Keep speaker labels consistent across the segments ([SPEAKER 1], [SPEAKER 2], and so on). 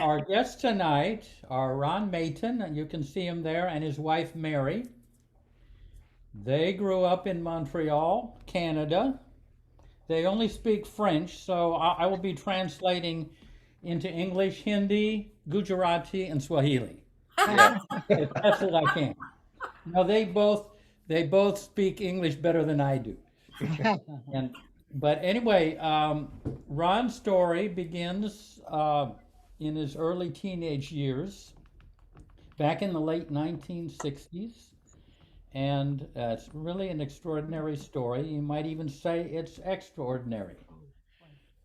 [SPEAKER 1] Our guests tonight are Ron Maytan, and you can see him there, and his wife Mary. They grew up in Montreal, Canada. They only speak French, so I will be translating into English, Hindi, Gujarati, and Swahili.
[SPEAKER 2] Yeah.
[SPEAKER 1] As best as I can. No, they both speak English better than I do. And but anyway, Ron's story begins in his early teenage years, back in the late 1960s, and it's really an extraordinary story. You might even say it's extraordinary.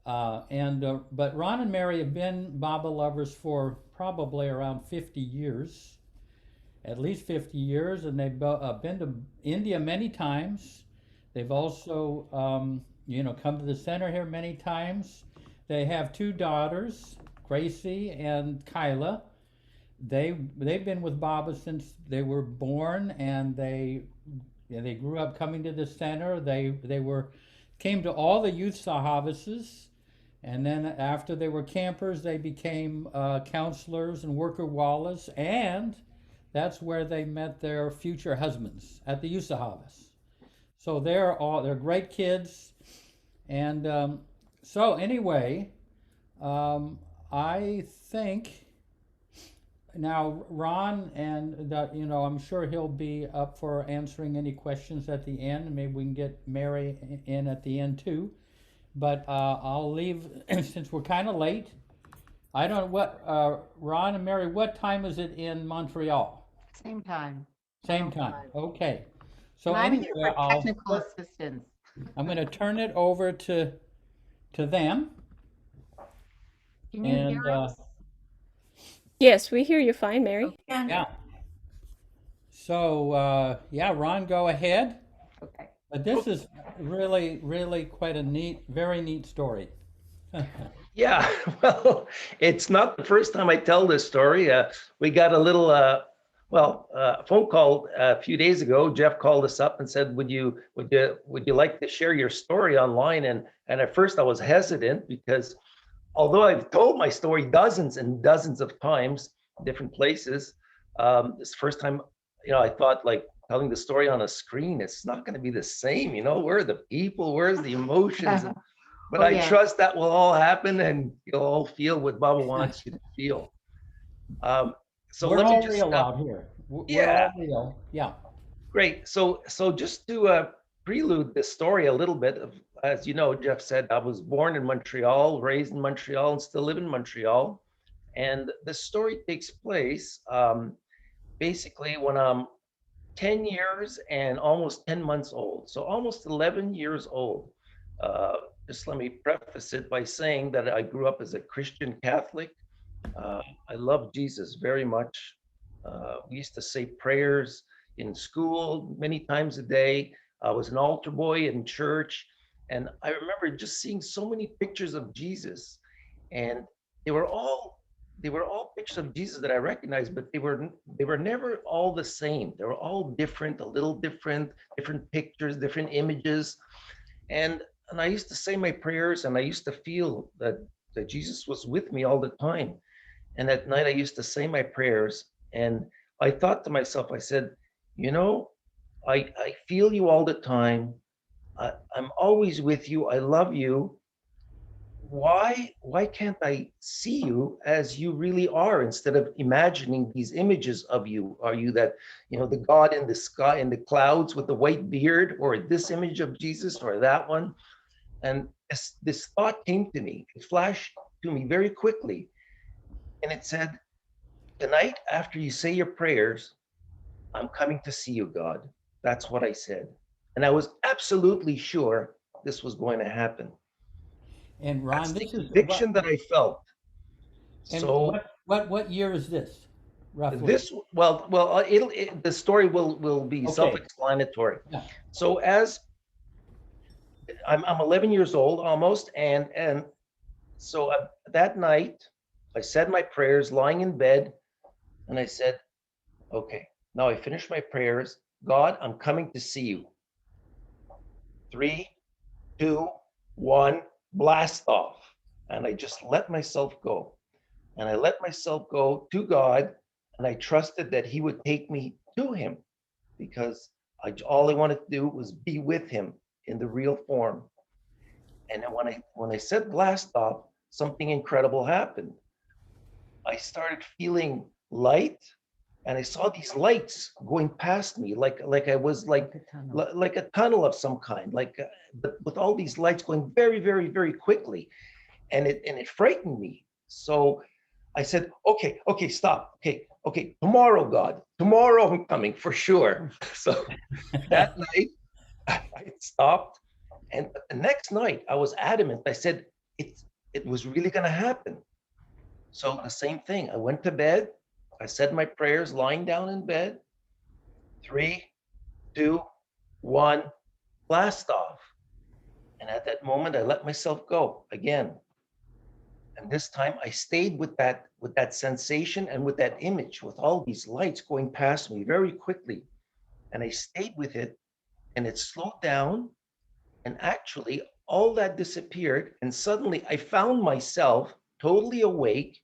[SPEAKER 1] But Ron and Mary have been Baba lovers for probably around 50 years, at least 50 years, and they've been to India many times. They've also, come to the center here many times. They have two daughters, Gracie and Kyla. They've been with Baba since they were born, and they grew up coming to the center. They came to all the youth sahavas, and then after they were campers, they became counselors and worker wallas, and that's where they met their future husbands at the youth sahavas. So they're great kids, and so anyway, I think now Ron and I'm sure he'll be up for answering any questions at the end. Maybe we can get Mary in at the end too. But I'll leave since we're kind of late. I don't know what Ron and Mary. What time is it in Montreal?
[SPEAKER 2] Same time.
[SPEAKER 1] Same time. Okay. So
[SPEAKER 2] And I'm here
[SPEAKER 1] anyway,
[SPEAKER 2] for technical assistance.
[SPEAKER 1] I'm going to turn it over to them.
[SPEAKER 2] Can you
[SPEAKER 1] And
[SPEAKER 2] hear us?
[SPEAKER 3] Yes, we hear you fine, Mary.
[SPEAKER 1] yeah. So yeah, Ron, go ahead.
[SPEAKER 2] Okay.
[SPEAKER 1] But this is really, really quite a very neat story.
[SPEAKER 4] Yeah, well, it's not the first time I tell this story. We got a little, phone call a few days ago. Jeff called us up and said, "Would you like to share your story online?" And at first I was hesitant because although I've told my story dozens and dozens of times, different places, this first time, I thought like telling the story on a screen, it's not going to be the same. Where are the people? Where's the emotions? But I trust that will all happen and you'll all feel what Baba wants you to feel. So
[SPEAKER 1] We're
[SPEAKER 4] let
[SPEAKER 1] all
[SPEAKER 4] me just
[SPEAKER 1] real out here. We're
[SPEAKER 4] yeah,
[SPEAKER 1] all real. Yeah.
[SPEAKER 4] great. So just to prelude this story a little bit of, as you know, Jeff said, I was born in Montreal, raised in Montreal, and still live in Montreal. And the story takes place basically when I'm 10 years and almost 10 months old. So almost 11 years old. Uh, just let me preface it by saying that I grew up as a Christian Catholic. I love Jesus very much. We used to say prayers in school many times a day. I was an altar boy in church. And I remember just seeing so many pictures of Jesus. And they were all they were all pictures of Jesus that I recognized, but they were never all the same. They were all different, a little different, different pictures, different images. And I used to say my prayers and I used to feel that Jesus was with me all the time. And at night I used to say my prayers and I thought to myself, I said, you know, I feel you all the time. I'm always with you. I love you. Why can't I see you as you really are instead of imagining these images of you? Are you that, the God in the sky, in the clouds with the white beard, or this image of Jesus, or that one? And this thought came to me. It flashed to me very quickly. And it said, tonight, after you say your prayers, I'm coming to see you, God. That's what I said. And I was absolutely sure this was going to happen.
[SPEAKER 1] And Ron,
[SPEAKER 4] That's the
[SPEAKER 1] this is
[SPEAKER 4] conviction that I felt.
[SPEAKER 1] and
[SPEAKER 4] So
[SPEAKER 1] what year is this, roughly?
[SPEAKER 4] the story will be
[SPEAKER 1] Okay.
[SPEAKER 4] self-explanatory.
[SPEAKER 1] Yeah.
[SPEAKER 4] So as I'm 11 years old almost, and so that night I said my prayers lying in bed, and I said, okay, now I finished my prayers. God, I'm coming to see you. 3, 2, 1, blast off. And I just let myself go. and I let myself go to God, and I trusted that He would take me to Him, because all I wanted to do was be with Him in the real form. And then when I said blast off, something incredible happened. I started feeling light, and I saw these lights going past me, like I was like like a tunnel of some kind, but with all these lights going very, very, very quickly, and it frightened me. So I said, okay, stop. Okay, tomorrow, God, tomorrow I'm coming for sure. So that night I stopped, and the next night I was adamant. I said it was really going to happen. So the same thing. I went to bed. I said my prayers lying down in bed. 3, 2, 1, blast off. And at that moment, I let myself go again. And this time I stayed with that sensation and with that image, with all these lights going past me very quickly. And I stayed with it, and it slowed down. And actually, all that disappeared. And suddenly I found myself totally awake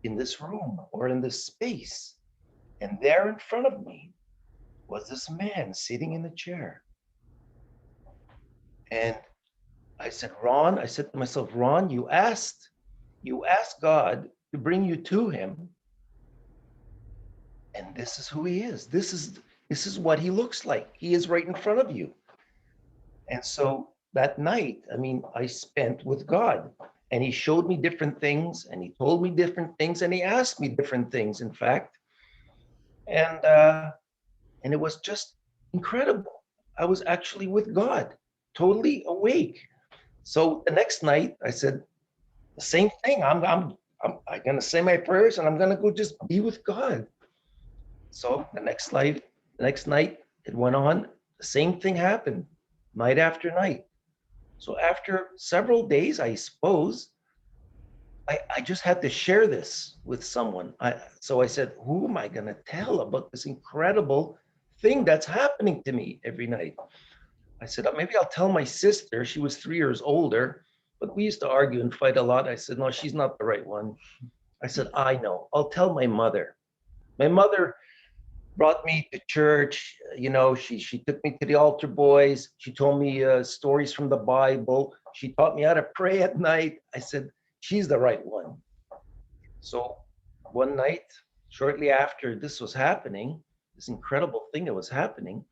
[SPEAKER 4] in this room or in this space. And there in front of me was this man sitting in a chair. And I said to myself, Ron, you asked God to bring you to Him. And this is who He is. This is what He looks like. He is right in front of you. And so that night, I spent with God, and He showed me different things, and He told me different things, and He asked me different things, in fact. And it was just incredible. I was actually with God, totally awake. So the next night I said the same thing. I'm gonna say my prayers, and I'm gonna go just be with God. So the next night it went on. The same thing happened, night after night. So after several days, I suppose, I just had to share this with someone. So I said, who am I going to tell about this incredible thing that's happening to me every night? I said, maybe I'll tell my sister. She was 3 years older, but we used to argue and fight a lot. I said, no, she's not the right one. I said, I know. I'll tell my mother. My mother brought me to church. She took me to the altar boys. She told me stories from the Bible. She taught me how to pray at night. I said, she's the right one. So one night, shortly after this was happening, this incredible thing that was happening,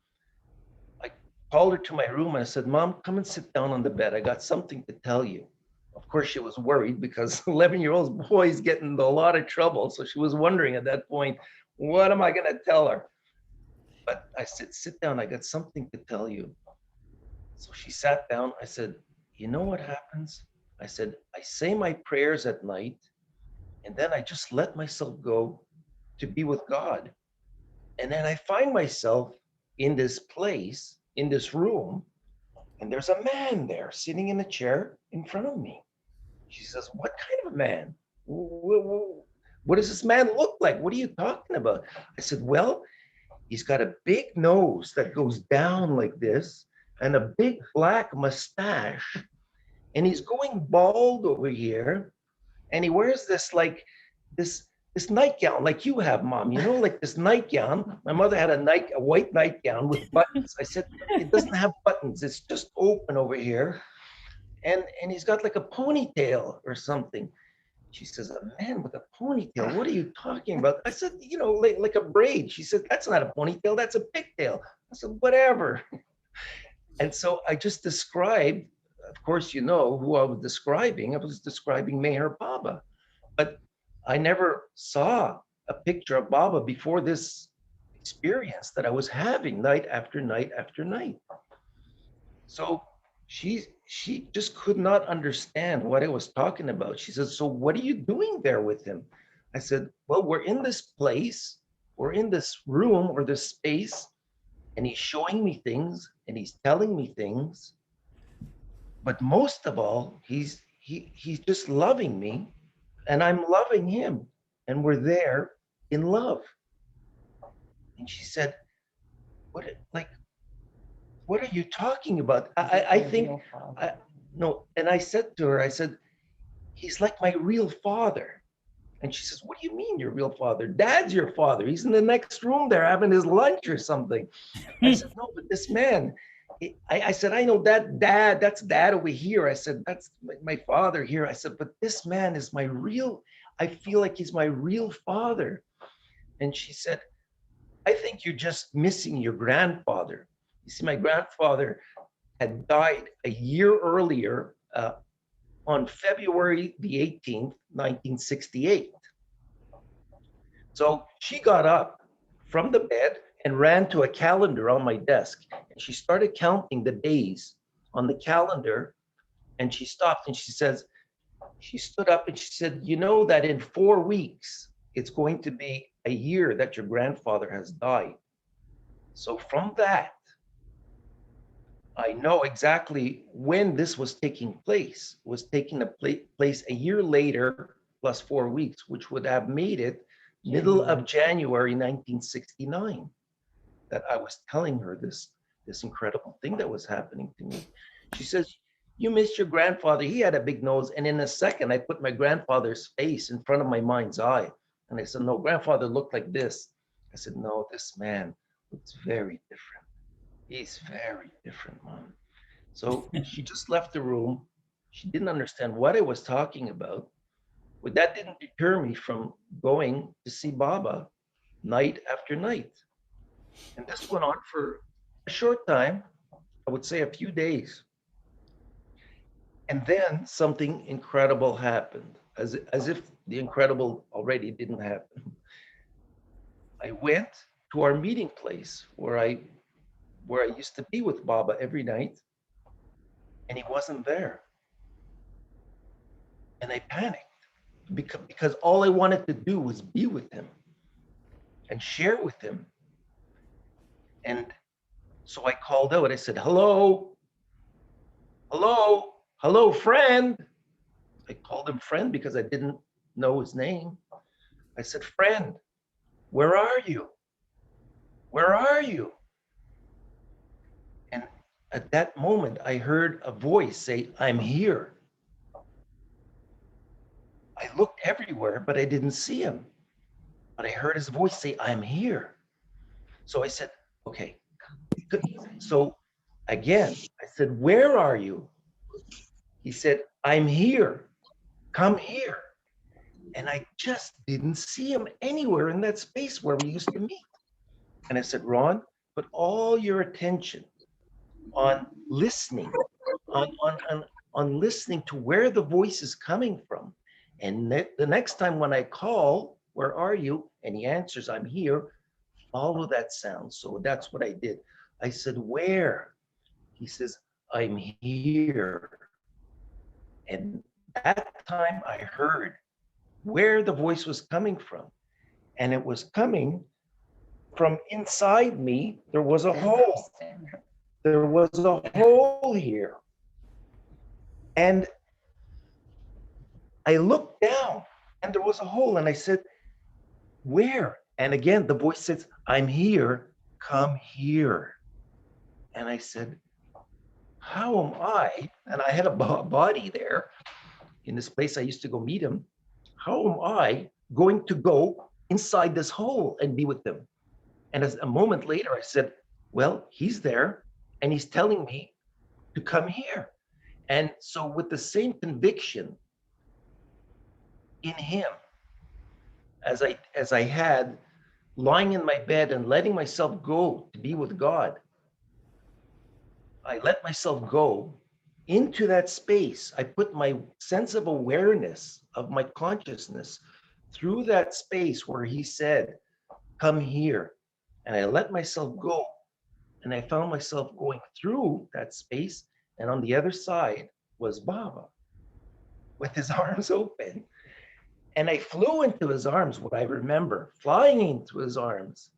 [SPEAKER 4] I called her to my room and I said, Mom, come and sit down on the bed. I got something to tell you. Of course, she was worried because 11-year-old boys get into a lot of trouble. So she was wondering at that point, what am I going to tell her? But I said, sit down. I got something to tell you. So she sat down. I said, you know what happens? I said, I say my prayers at night, and then I just let myself go to be with God. And then I find myself in this place, in this room, and there's a man there sitting in a chair in front of me. She says, what kind of man? What does this man look like? What are you talking about? I said, well, he's got a big nose that goes down like this and a big black mustache. And he's going bald over here. And he wears this this nightgown like you have, Mom, like this nightgown. My mother had a white nightgown with buttons. I said, it doesn't have buttons. It's just open over here. And he's got like a ponytail or something. She says, a man with a ponytail, what are you talking about? I said, like a braid. She said, that's not a ponytail, that's a pigtail. I said, whatever. And so I just described, of course, who I was describing. I was describing Meher Baba. But I never saw a picture of Baba before this experience that I was having night after night after night. So she just could not understand what I was talking about. She said, so what are you doing there with him? I said, well, we're in this place, we're in this room or this space, and he's showing me things and he's telling me things. But most of all, he's just loving me and I'm loving him, and we're there in love. And she said, what are you talking about? I think, no. And I said to her, I said, he's like my real father. And she says, what do you mean your real father? Dad's your father. He's in the next room there having his lunch or something. I said, no, but this man, I said, I know that dad, that's dad over here. I said, that's my father here. I said, but this man is my real, I feel like he's my real father. And she said, I think you're just missing your grandfather. You see, my grandfather had died a year earlier on February the 18th, 1968. So she got up from the bed and ran to a calendar on my desk. And she started counting the days on the calendar. And she stopped and she says, she stood up and she said, you know that in 4 weeks, it's going to be a year that your grandfather has died. So from that, I know exactly when this was taking place. It was taking place a year later, plus 4 weeks, which would have made it middle of January 1969, that I was telling her this incredible thing that was happening to me. She says, you missed your grandfather. He had a big nose. And in a second, I put my grandfather's face in front of my mind's eye. And I said, no, grandfather looked like this. I said, no, this man looks very different. He's very different, Mom. So she just left the room. She didn't understand what I was talking about. But that didn't deter me from going to see Baba night after night. And this went on for a short time, I would say a few days. And then something incredible happened, as if the incredible already didn't happen. I went to our meeting place where I used to be with Baba every night, and he wasn't there. And I panicked because all I wanted to do was be with him and share with him. And so I called out. I said, hello, hello, hello, friend. I called him friend because I didn't know his name. I said, friend, where are you? Where are you? And at that moment, I heard a voice say, I'm here. I looked everywhere, but I didn't see him. But I heard his voice say, I'm here. So I said, okay. So again, I said, where are you? He said, I'm here. Come here. And I just didn't see him anywhere in that space where we used to meet. And I said, Ron, put all your attention on listening, on listening to where the voice is coming from. And the next time when I call, where are you? And he answers, I'm here. Follow that sound. So that's what I did. I said, where? He says, I'm here. And that time I heard where the voice was coming from. And it was coming from inside me. There was a hole. There was a hole here. And I looked down and there was a hole. And I said, where? And again, the voice says, I'm here. Come here. And I said, how am I? And I had a body there in this place I used to go meet him. How am I going to go inside this hole and be with them? And as a moment later, I said, well, he's there and he's telling me to come here. And so with the same conviction in him as I had lying in my bed and letting myself go to be with God, I let myself go into that space. I put my sense of awareness of my consciousness through that space where he said, come here. And I let myself go. And I found myself going through that space. And on the other side was Baba with his arms open. And I flew into his arms, what I remember, flying into his arms.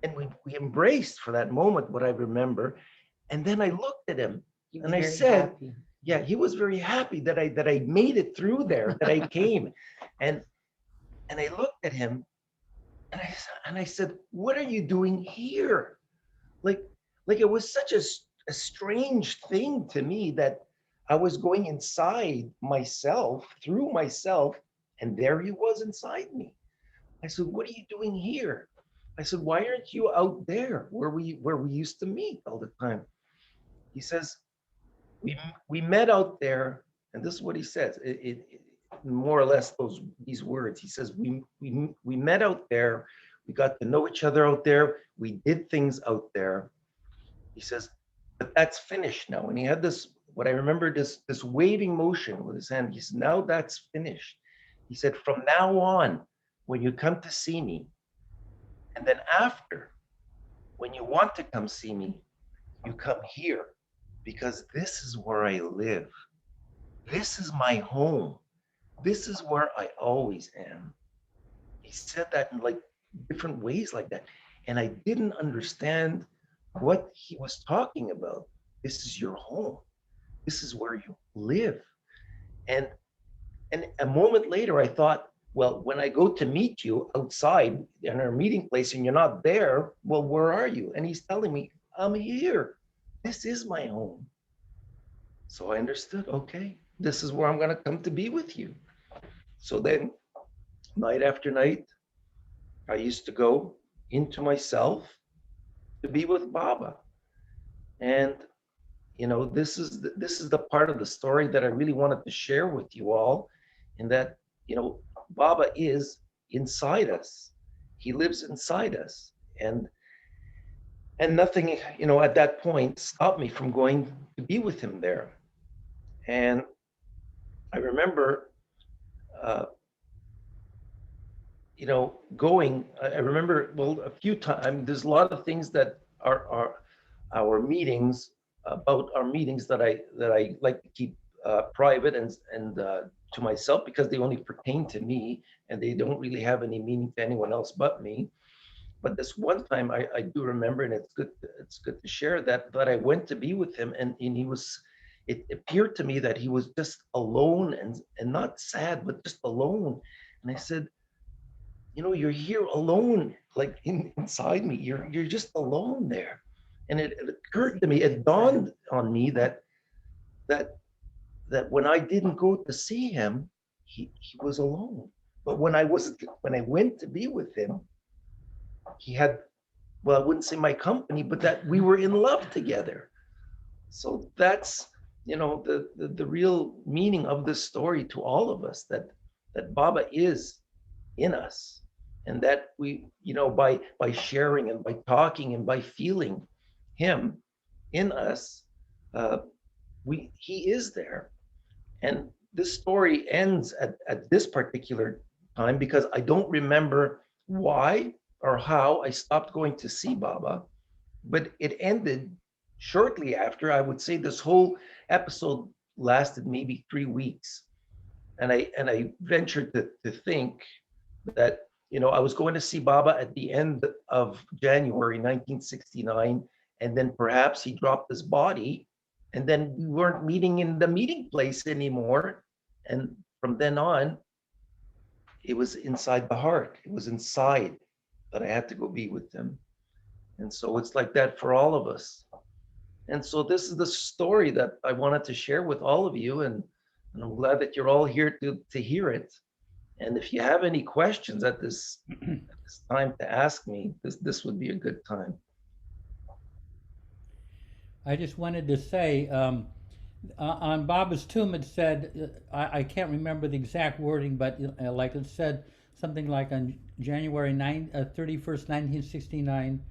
[SPEAKER 4] And we embraced for that moment what I remember. And then I looked at him and I said, yeah, he was very happy that I made it through there, that I came. And I looked at him and I said, what are you doing here? Like it was such a strange thing to me that I was going inside myself, through myself, And there he was inside me. I said, what are you doing here? I said, why aren't you out there where we used to meet all the time? He says, we met out there, and this is what he says. It more or less these words. He says, we met out there. We got to know each other out there. We did things out there. He says, but that's finished now. And he had this, what I remember, this waving motion with his hand. He said, now that's finished. He said, from now on, when you come to see me, and then after, when you want to come see me, you come here, because this is where I live. This is my home. This is where I always am. He said that in like different ways like that. And I didn't understand what he was talking about. This is your home. This is where you live. And a moment later, I thought, well, when I go to meet you outside in our meeting place and you're not there, well, where are you? And he's telling me, I'm here. This is my home. So I understood, okay, this is where I'm going to come to be with you. So then, night after night, I used to go into myself to be with Baba. And, you know, this is the part of the story that I really wanted to share with you all, in that, you know, Baba is inside us. He lives inside us. And nothing, you know, at that point stopped me from going to be with him there. And I remember, you know, going, I remember, well, a few times, there's a lot of things that are our meetings, about our meetings that I like to keep private and to myself, because they only pertain to me and they don't really have any meaning to anyone else but me. But this one time I do remember, and it's good to share that I went to be with him, and he was, it appeared to me that he was just alone and not sad, but just alone. And I said, you know, you're here alone, like inside me, you're just alone there. And it occurred to me, it dawned on me that when I didn't go to see him, he was alone. But when I went to be with him, he had, well, I wouldn't say my company, but that we were in love together. So that's, you know, the real meaning of this story to all of us, that Baba is in us, and that we, you know, by sharing and by talking and by feeling him in us, he is there. And this story ends at this particular time, because I don't remember why or how I stopped going to see Baba, but it ended shortly after. I would say this whole episode lasted maybe 3 weeks. And I ventured to think that, you know, I was going to see Baba at the end of January 1969, and then perhaps he dropped his body, and then we weren't meeting in the meeting place anymore. And from then on, it was inside the heart. It was inside that I had to go be with him. And so it's like that for all of us. And so this is the story that I wanted to share with all of you, and I'm glad that you're all here to hear it. And if you have any questions at this time to ask me, this would be a good time.
[SPEAKER 1] I just wanted to say, on Baba's tomb it said, I can't remember the exact wording, but like it said something like on January 31st, 1969,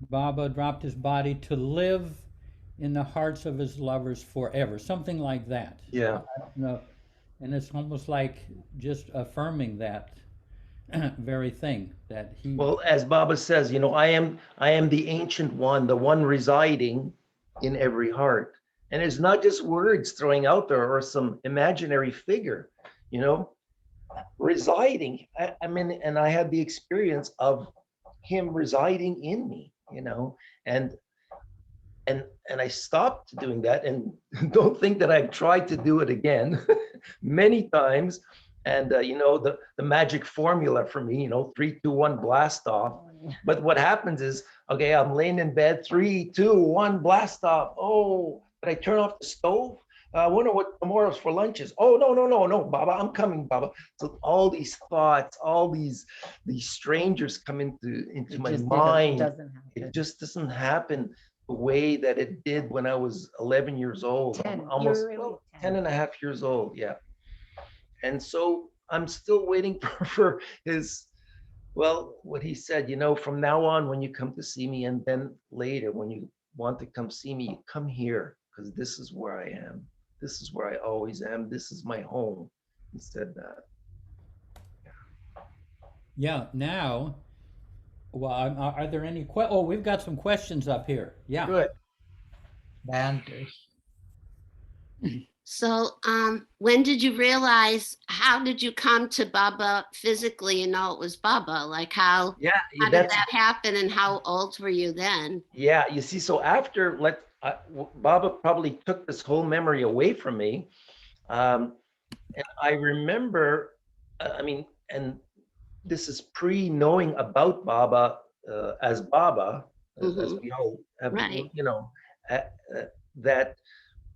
[SPEAKER 1] Baba dropped his body to live in the hearts of his lovers forever, something like that.
[SPEAKER 4] Yeah.
[SPEAKER 1] I don't know. And it's almost like just affirming that very thing, that he.
[SPEAKER 4] Well, as Baba says, you know, I am the ancient one, the one residing in every heart. And it's not just words throwing out there or some imaginary figure, you know, residing. I mean, and I had the experience of him residing in me, you know, and I stopped doing that, and don't think that I've tried to do it again many times. And you know, the magic formula for me, you know, 3, 2, 1, blast off. But what happens is, okay, I'm laying in bed, 3, 2, 1, blast off. Oh, did I turn off the stove? I wonder what tomorrow's for lunch is. Oh, no, Baba, I'm coming, Baba. So all these thoughts, all these strangers come into my mind.
[SPEAKER 2] Doesn't happen.
[SPEAKER 4] It just doesn't happen the way that it did when I was 11 years old.
[SPEAKER 2] 10,
[SPEAKER 4] Almost
[SPEAKER 2] you're really
[SPEAKER 4] 10 and a half years old, yeah. And so I'm still waiting for his, well, what he said, from now on, when you come to see me, and then later, when you want to come see me, you come here, because this is where I am. This is where I always am. This is my home. He said that.
[SPEAKER 1] Yeah. Now, well, are there any oh, we've got some questions up here. Yeah.
[SPEAKER 4] Good.
[SPEAKER 5] So, when did you realize, how did you come to Baba physically and know it was Baba? Like how
[SPEAKER 4] Yeah,
[SPEAKER 5] did that happen, and how old were you then?
[SPEAKER 4] Yeah, you see, so after Baba probably took this whole memory away from me. And I remember, and this is pre-knowing about Baba as Baba, as we all have,
[SPEAKER 5] Right.
[SPEAKER 4] that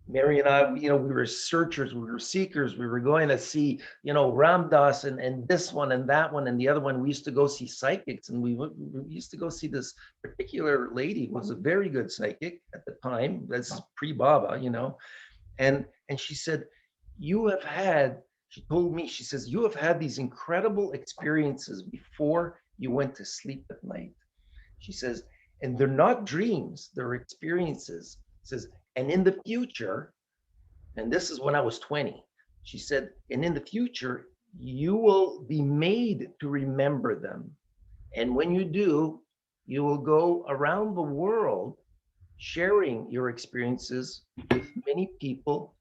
[SPEAKER 4] Mary and I, we were searchers, we were seekers, we were going to see, Ram Dass and this one and that one and the other one. We used to go see psychics, and we used to go see this particular lady who was a very good psychic at the time. That's pre-Baba, and she said, she told me, she says, you have had these incredible experiences before you went to sleep at night. She says, and they're not dreams, they're experiences. Says, and in the future, and this is when I was 20, she said, and in the future, you will be made to remember them. And when you do, you will go around the world sharing your experiences with many people.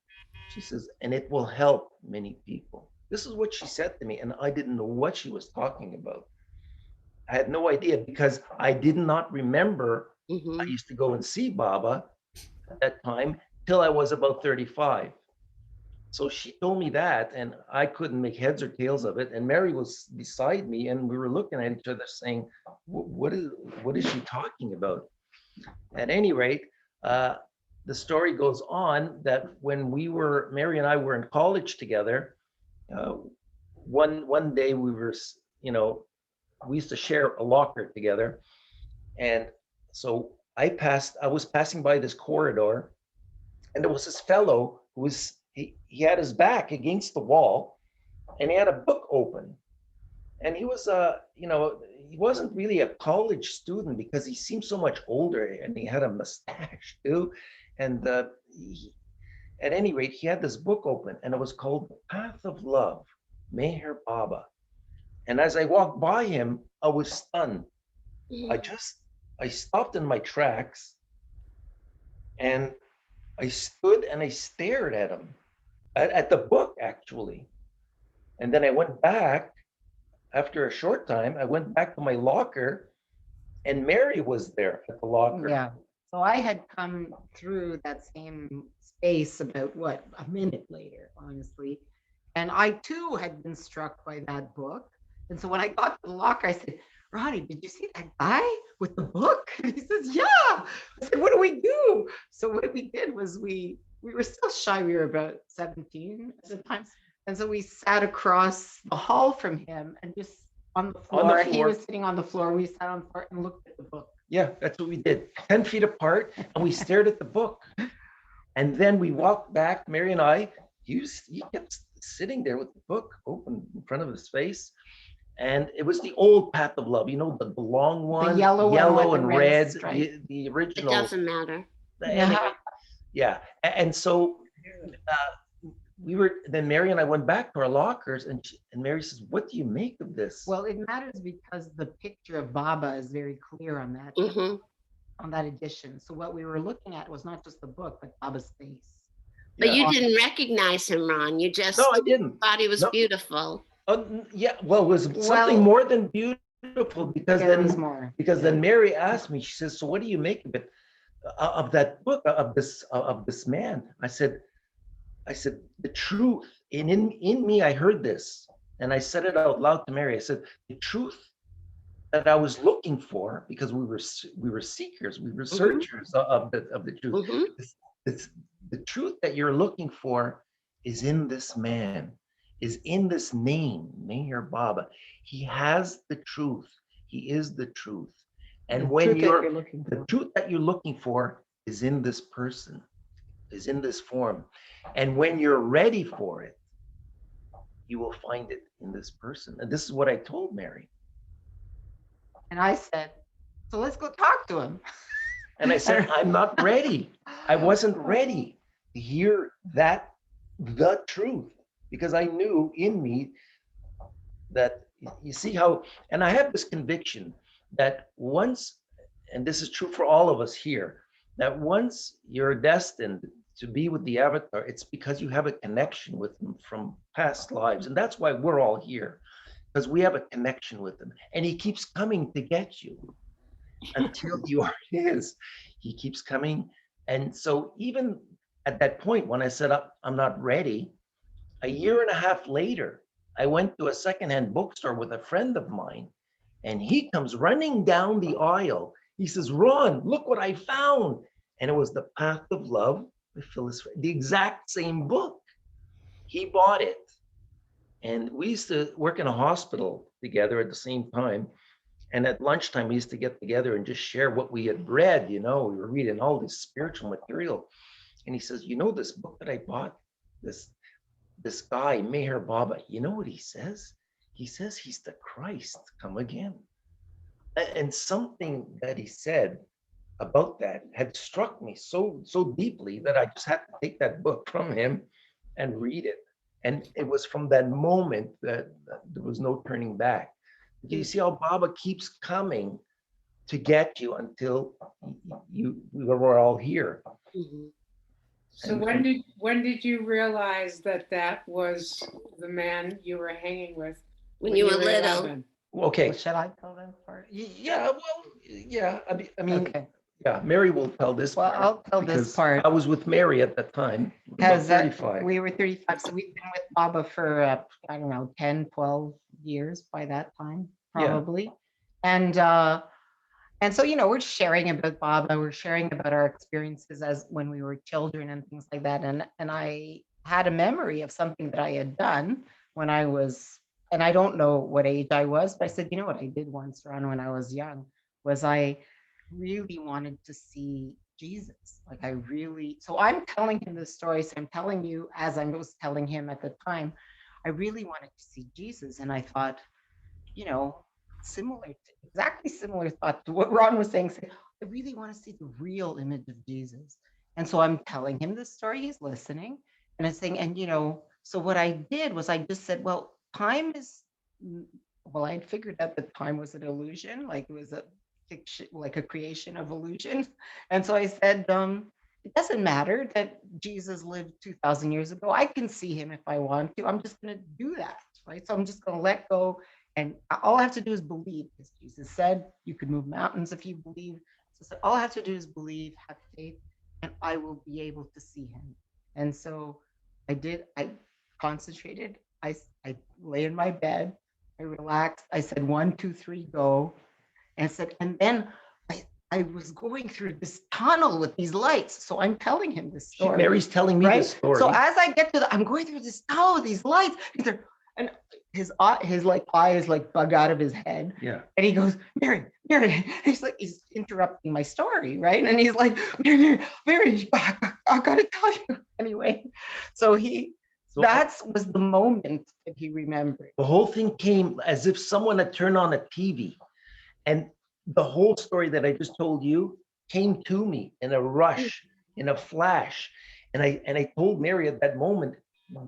[SPEAKER 4] She says, and it will help many people. This is what she said to me, and I didn't know what she was talking about. I had no idea, because I did not remember. I used to go and see Baba at that time till I was about 35. So she told me that, and I couldn't make heads or tails of it. And Mary was beside me, and we were looking at each other saying, what is she talking about? At any rate, the story goes on that when Mary and I were in college together, one day we were, we used to share a locker together. And so I was passing by this corridor, and there was this fellow who he had his back against the wall, and he had a book open. And he was, he wasn't really a college student, because he seemed so much older, and he had a mustache too. And at any rate, he had this book open, and it was called The Path of Love, Meher Baba. And as I walked by him, I was stunned. I stopped in my tracks, and I stood and I stared at him, at the book, actually. And then I went back. After a short time, I went back to my locker, and Mary was there at the locker.
[SPEAKER 2] Yeah. So I had come through that same space about a minute later, honestly. And I too had been struck by that book. And so when I got to the locker, I said, Ronnie, did you see that guy with the book? And he says, yeah. I said, what do we do? So what we did was we were still shy. We were about 17 at the time. And so we sat across the hall from him, and just on the floor. He was sitting on the floor. We sat on the floor and looked at the book.
[SPEAKER 4] Yeah, that's what we did. 10 feet apart, and we stared at the book. And then we walked back, Mary and I. He kept sitting there with the book open in front of his face. And it was the old Path of Love, the long one,
[SPEAKER 2] the yellow
[SPEAKER 4] and red, the original.
[SPEAKER 5] It doesn't matter.
[SPEAKER 4] Anyway, yeah. And so then Mary and I went back to our lockers, and Mary says, what do you make of this?
[SPEAKER 2] Well, it matters because the picture of Baba is very clear on that, on that edition. So what we were looking at was not just the book, but Baba's face.
[SPEAKER 5] But you didn't recognize him, Ron. You just
[SPEAKER 4] I didn't.
[SPEAKER 5] Thought he was beautiful.
[SPEAKER 4] Yeah, well, it was something more than beautiful, because then Mary asked me, she says, so what do you make of it, of that book, of this man? I said, the truth, in me, I heard this, and I said it out loud to Mary. I said, the truth that I was looking for, because we were seekers, we were searchers of the truth. it's the truth that you're looking for is in this man, is in this name, Meher Baba. He has the truth. He is the truth. And
[SPEAKER 2] The
[SPEAKER 4] when
[SPEAKER 2] truth that
[SPEAKER 4] you're
[SPEAKER 2] looking
[SPEAKER 4] the
[SPEAKER 2] for.
[SPEAKER 4] truth that you're looking for is in this person, is in this form. And when you're ready for it, you will find it in this person. And this is what I told Mary.
[SPEAKER 2] And I said, so let's go talk to him.
[SPEAKER 4] And I said, I'm not ready. I wasn't ready to hear that, the truth, because I knew in me that, you see how, and I have this conviction that once, and this is true for all of us here, that once you're destined to be with the avatar, it's because you have a connection with him from past lives. And that's why we're all here, because we have a connection with him. And he keeps coming to get you until you are his. He keeps coming. And so even at that point, when I said, I'm not ready, a year and a half later, I went to a secondhand bookstore with a friend of mine, and he comes running down the aisle. He says, Ron, look what I found. And it was The Path of Love by Phyllis, the exact same book. He bought it. And we used to work in a hospital together at the same time. And at lunchtime, we used to get together and just share what we had read. You know, we were reading all this spiritual material. And he says, you know, this book that I bought, this guy, Meher Baba, you know what he says? He says he's the Christ come again. And something that he said about that had struck me so deeply that I just had to take that book from him and read it. And it was from that moment that there was no turning back. You see how Baba keeps coming to get you until we're all here.
[SPEAKER 5] Mhm.
[SPEAKER 6] So when did you realize that that was the man you were hanging with?
[SPEAKER 5] When you were little.
[SPEAKER 6] 11?
[SPEAKER 4] Okay.
[SPEAKER 2] Well, should I tell that part?
[SPEAKER 4] Yeah. Well. Yeah. I mean.
[SPEAKER 2] Okay.
[SPEAKER 4] Yeah. Mary will tell this
[SPEAKER 2] Well,
[SPEAKER 4] part.
[SPEAKER 2] I'll tell this
[SPEAKER 4] because
[SPEAKER 2] part.
[SPEAKER 4] I was with Mary at that time. About
[SPEAKER 2] Because
[SPEAKER 4] 35.
[SPEAKER 2] we were 35. So we've been with Baba for, I don't know, 10, 12 years by that time,
[SPEAKER 4] Yeah.
[SPEAKER 2] probably. And so, you know, we're sharing about Baba, we're sharing about our experiences as when we were children and things like that. And I had a memory of something that I had done when I was, and I don't know what age I was, but I said, you know what I did once, Ron, when I was young, was I really wanted to see Jesus. Like I really, so I'm telling him this story. So I'm telling you, as I was telling him at the time, I really wanted to see Jesus. And I thought, you know, exactly similar thought to what Ron was saying. I really want to see the real image of Jesus. And so I'm telling him this story, he's listening, and I'm saying, and you know, so what I did was I just said, well, time is, well, I had figured out that time was an illusion, like it was a fiction, like a creation of illusion. And so I said, it doesn't matter that Jesus lived 2,000 years ago. I can see him if I want to. I'm just going to do that, right? So I'm just going to let go. And all I have to do is believe, because Jesus said you could move mountains if you believe. So all I have to do is believe, have faith, and I will be able to see him. And so I did. I concentrated. I lay in my bed. I relaxed. I said 1, 2, 3, go. And said, and then I was going through this tunnel with these lights. So I'm telling him this story.
[SPEAKER 4] Mary's telling me
[SPEAKER 2] right?
[SPEAKER 4] this story.
[SPEAKER 2] So as I get to I'm going through this tunnel with these lights. And his like eyes like bug out of his head.
[SPEAKER 4] Yeah.
[SPEAKER 2] And he goes, Mary. He's interrupting my story, right? And he's like, Mary, I gotta tell you. Anyway, so that was the moment that he remembered.
[SPEAKER 4] The whole thing came as if someone had turned on a TV, and the whole story that I just told you came to me in a rush, in a flash. And I told Mary at that moment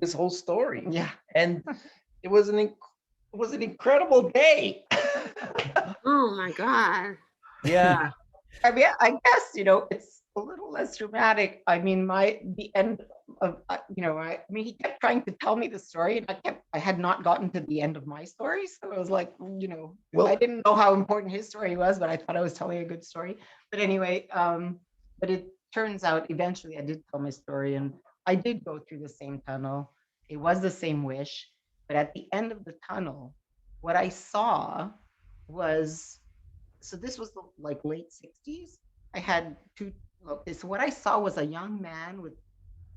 [SPEAKER 4] this whole story.
[SPEAKER 2] Yeah.
[SPEAKER 4] And it was an incredible day.
[SPEAKER 5] Oh my God.
[SPEAKER 4] Yeah.
[SPEAKER 2] I mean, I guess, you know, it's a little less dramatic. I mean, the end of, you know, I mean, he kept trying to tell me the story, and I had not gotten to the end of my story. So it was like, you know,
[SPEAKER 4] Well,
[SPEAKER 2] I didn't know how important his story was, but I thought I was telling a good story. But anyway, but it turns out eventually I did tell my story, and I did go through the same tunnel. It was the same wish, but at the end of the tunnel, what I saw was, so this was the like late 60s. I had Okay, so what I saw was a young man with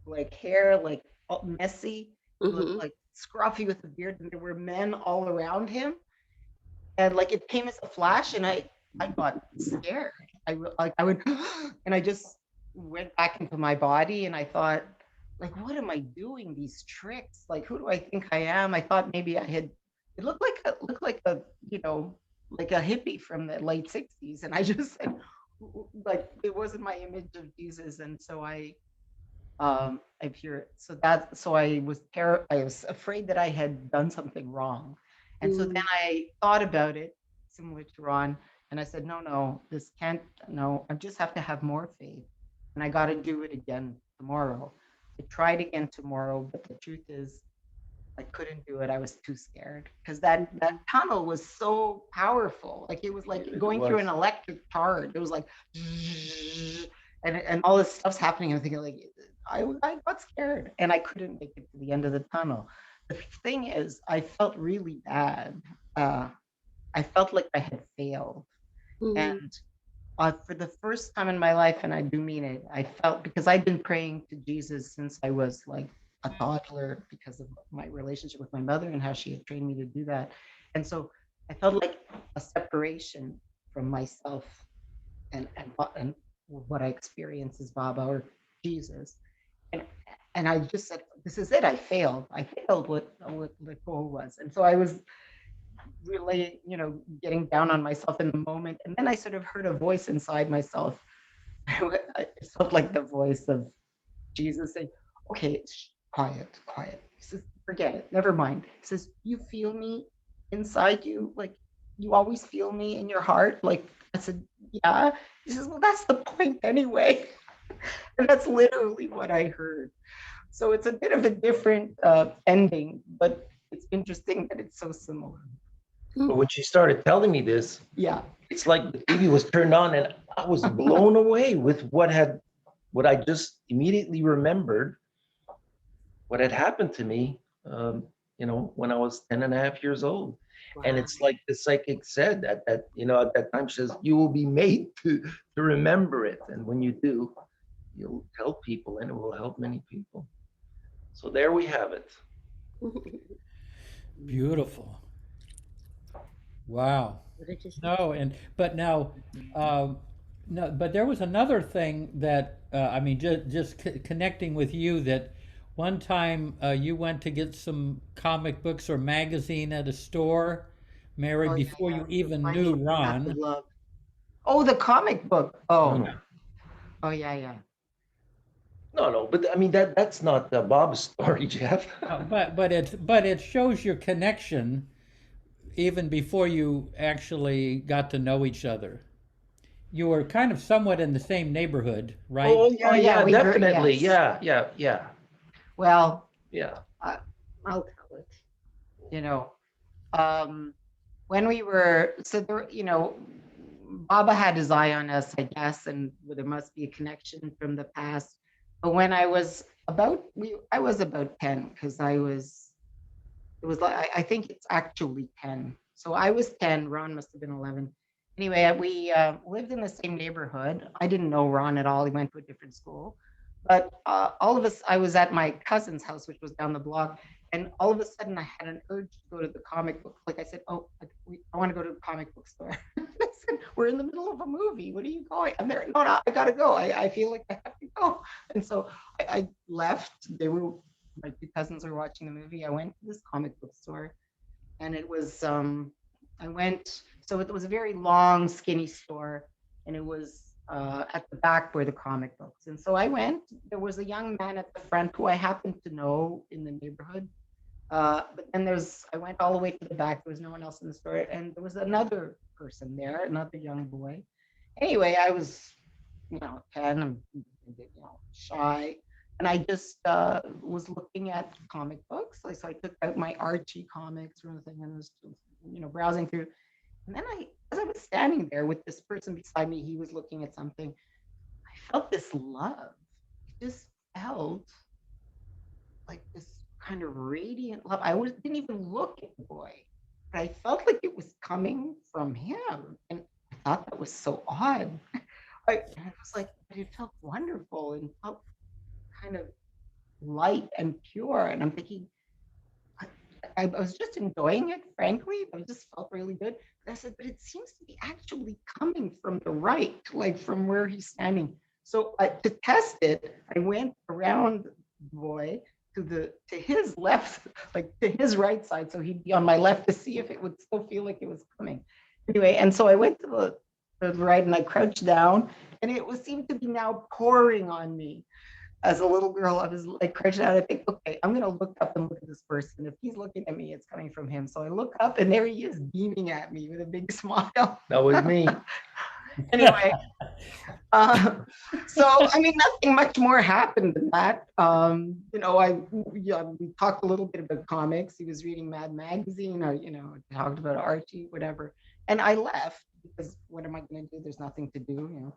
[SPEAKER 2] like hair, like all messy. He looked
[SPEAKER 5] Mhm.
[SPEAKER 2] like scruffy with a beard, and there were men all around him. And like it came as a flash, and I got scared. Like I would, and I just went back into my body, and I thought, like, what am I doing? These tricks? Like, who do I think I am? I thought maybe I had. It looked like a you know like a hippie from the late '60s, and I just said, like, it wasn't my image of Jesus, and so I fear so that so I was afraid that I had done something wrong. And so then
[SPEAKER 5] Mm.
[SPEAKER 2] I thought about it, similar to Ron, and I said, no, this can't, no, I just have to have more faith. And I got to do it again tomorrow. I tried again tomorrow, but the truth is I couldn't do it. I was too scared because that tunnel was so powerful. Like it was like
[SPEAKER 4] It
[SPEAKER 2] going through
[SPEAKER 4] was.
[SPEAKER 2] an electric charge. It was like, and all this stuff's happening. I'm thinking like, I got scared and I couldn't make it to the end of the tunnel. The thing is, I felt really bad. Uh, I felt like I had failed,
[SPEAKER 5] Mhm.
[SPEAKER 2] and for the first time in my life, and I do mean it, I felt because I'd been praying to Jesus since I was like a toddler because of my relationship with my mother and how she had trained me to do that. And so I felt like a separation from myself and what I experience as Baba or Jesus. And and I just said, this is it. I failed. I failed what the goal was. And so I was really, getting down on myself in the moment. And then I sort of heard a voice inside myself. It felt like the voice of Jesus saying, okay, quiet, quiet. He says, forget it. Never mind. He says, you feel me inside you? Like you always feel me in your heart? Like I said, yeah. He says, well, that's the point anyway. And that's literally what I heard. So it's a bit of a different ending, but it's interesting that it's so similar.
[SPEAKER 4] But when she started telling me this,
[SPEAKER 2] Yeah.
[SPEAKER 4] it's like the TV was turned on and I was blown away with what I just immediately remembered, what had happened to me, when I was 10 and a half years old. And
[SPEAKER 2] Wow.
[SPEAKER 4] it's like the psychic said at that time, she says, you will be made to remember it. And when you do, you'll tell people and it will help many people. So there we have it.
[SPEAKER 1] Beautiful. Wow.
[SPEAKER 5] What did you say?
[SPEAKER 1] No, but now, no, but there was another thing that I mean, just connecting with you that one time you went to get some comic books or magazine at a store, Mary,
[SPEAKER 2] Oh, yeah,
[SPEAKER 1] before
[SPEAKER 2] yeah.
[SPEAKER 1] you even
[SPEAKER 2] Finding
[SPEAKER 1] knew
[SPEAKER 2] the path of
[SPEAKER 1] Ron.
[SPEAKER 2] love. Oh, the comic book.
[SPEAKER 4] No,
[SPEAKER 2] Oh,
[SPEAKER 4] no,
[SPEAKER 2] oh, yeah, yeah.
[SPEAKER 4] no. But I mean that's not Bob's story, Jeff.
[SPEAKER 1] But it shows your connection even before you actually got to know each other. You were kind of somewhat in the same neighborhood, right?
[SPEAKER 4] Oh
[SPEAKER 2] Oh,
[SPEAKER 4] yeah,
[SPEAKER 2] yeah.
[SPEAKER 4] yeah,
[SPEAKER 2] We grew,
[SPEAKER 4] definitely.
[SPEAKER 2] yes. Well,
[SPEAKER 4] Yeah.
[SPEAKER 2] I'll tell it. You know, um, when we were, so there, Baba had his eye on us, I guess, and there must be a connection from the past. But when I was about 10 because it was like, I think it's actually 10. So I was 10, Ron must have been 11. Anyway, we lived in the same neighborhood. I didn't know Ron at all. He went to a different school. But all of us, I was at my cousin's house, which was down the block. And all of a sudden, I had an urge to go to the comic book. Like I said, oh, I want to go to the comic book store. I said, we're in the middle of a movie. What are you going? I'm there. No, I got to go. I feel like I have to go. And so I left. My two cousins were watching the movie. I went to this comic book store and it was I went, so it was a very long skinny store and it was at the back where the comic books. And so I went. There was a young man at the front who I happened to know in the neighborhood. But then I went all the way to the back. There was no one else in the store, and there was another person there, another young boy. Anyway, I was 10, I'm shy. And I just was looking at comic books. So I took out my Archie comics or anything and was, browsing through. And then as I was standing there with this person beside me, he was looking at something. I felt this love. I just felt like this kind of radiant love. Didn't even look at the boy, but I felt like it was coming from him. And I thought that was so odd. I was like, but it felt wonderful and felt kind of light and pure. And I'm thinking, I was just enjoying it, frankly. It just felt really good. But I said, but it seems to be actually coming from the right, like from where he's standing. So to test it, I went around the boy to his left, like to his right side, so he'd be on my left to see if it would still feel like it was coming. Anyway, and so I went to the right and I crouched down, and it was seemed to be now pouring on me. As a little girl, I was like crouched down. I think, okay, I'm gonna look up and look at this person. If he's looking at me, it's coming from him. So I look up, and there he is, beaming at me with a big smile.
[SPEAKER 4] That was me.
[SPEAKER 2] Anyway, so I mean, nothing much more happened than that. You know, we talked a little bit about comics. He was reading Mad Magazine, or you know, talked about Archie, whatever. And I left because what am I going to do? There's nothing to do, you know.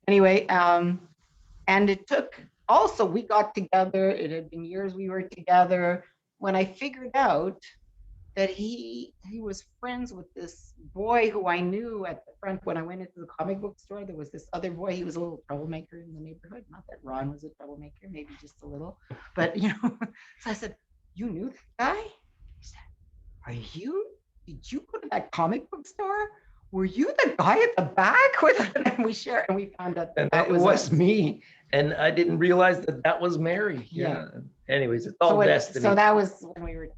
[SPEAKER 2] Anyway, and it took. Also, we got together. It had been years we were together. When I figured out that he was friends with this boy who I knew at the front when I went into the comic book store. There was this other boy. He was a little troublemaker in the neighborhood. Not that Ron was a troublemaker, maybe just a little. But you know, so I said, "You knew that guy?" He said, Did you go to that comic book store? Were you the guy at the back with it?" And we shared, and we found out
[SPEAKER 4] And
[SPEAKER 2] that
[SPEAKER 4] it was me. And I didn't realize that was Mary.
[SPEAKER 2] Yeah.
[SPEAKER 4] Anyways, it's all destiny.
[SPEAKER 2] So that was when we were 10.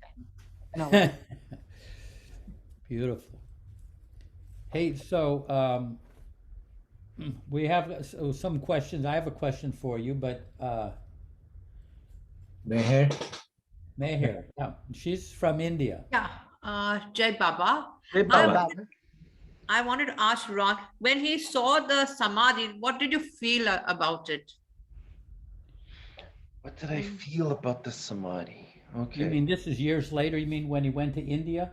[SPEAKER 2] No.
[SPEAKER 1] Beautiful. Hey, so we have some questions. I have a question for you, but
[SPEAKER 7] Meher.
[SPEAKER 1] Meher, yeah, she's from India.
[SPEAKER 8] Yeah, Jai Baba.
[SPEAKER 4] Hey, Baba.
[SPEAKER 8] I wanted to ask Ron, when he saw the samadhi, what did you feel about it?
[SPEAKER 4] What did I feel about the samadhi? Okay.
[SPEAKER 1] You mean this is years later? You mean when he went to India?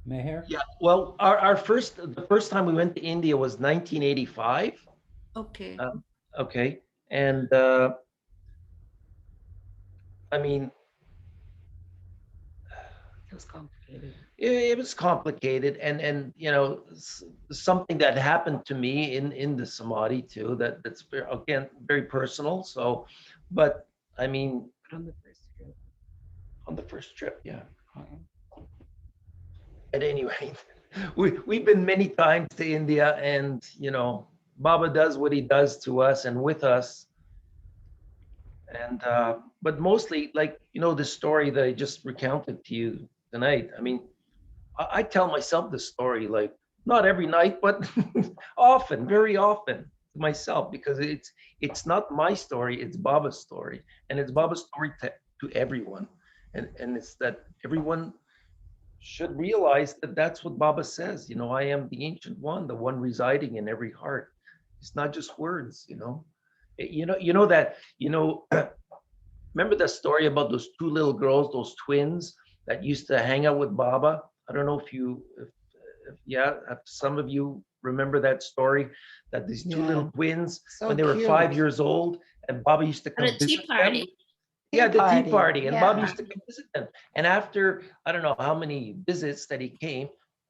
[SPEAKER 1] Meher?
[SPEAKER 4] Yeah. Well, the first time we went to India was 1985.
[SPEAKER 8] Okay.
[SPEAKER 4] Okay. And I mean,
[SPEAKER 2] It was complicated.
[SPEAKER 4] it was complicated, and you know, something that happened to me in the samadhi too. That's very, again, very personal. So, but I mean,
[SPEAKER 2] On the first trip.
[SPEAKER 4] on the first trip, yeah.
[SPEAKER 2] Okay.
[SPEAKER 4] At any rate, we've been many times to India, and you know, Baba does what he does to us and with us. And but mostly, like, you know, the story that I just recounted to you tonight. I mean, I tell myself this story, like, not every night, but often, very often to myself, because it's not my story, it's Baba's story, and it's Baba's story to everyone, and it's that everyone should realize that that's what Baba says. You know, I am the ancient one, the one residing in every heart. It's not just words, you know. Remember the story about those two little girls, those twins that used to hang out with Baba? I don't know if some of you remember that story, that these two little twins,
[SPEAKER 2] So
[SPEAKER 4] when they were
[SPEAKER 2] cute.
[SPEAKER 4] 5 years old, and Baba used to come
[SPEAKER 5] At a tea
[SPEAKER 4] visit them.
[SPEAKER 5] party.
[SPEAKER 4] Yeah, the tea
[SPEAKER 2] Party,
[SPEAKER 4] party, and Baba
[SPEAKER 2] yeah.
[SPEAKER 4] used to come visit them. And after, I don't know how many visits that he came,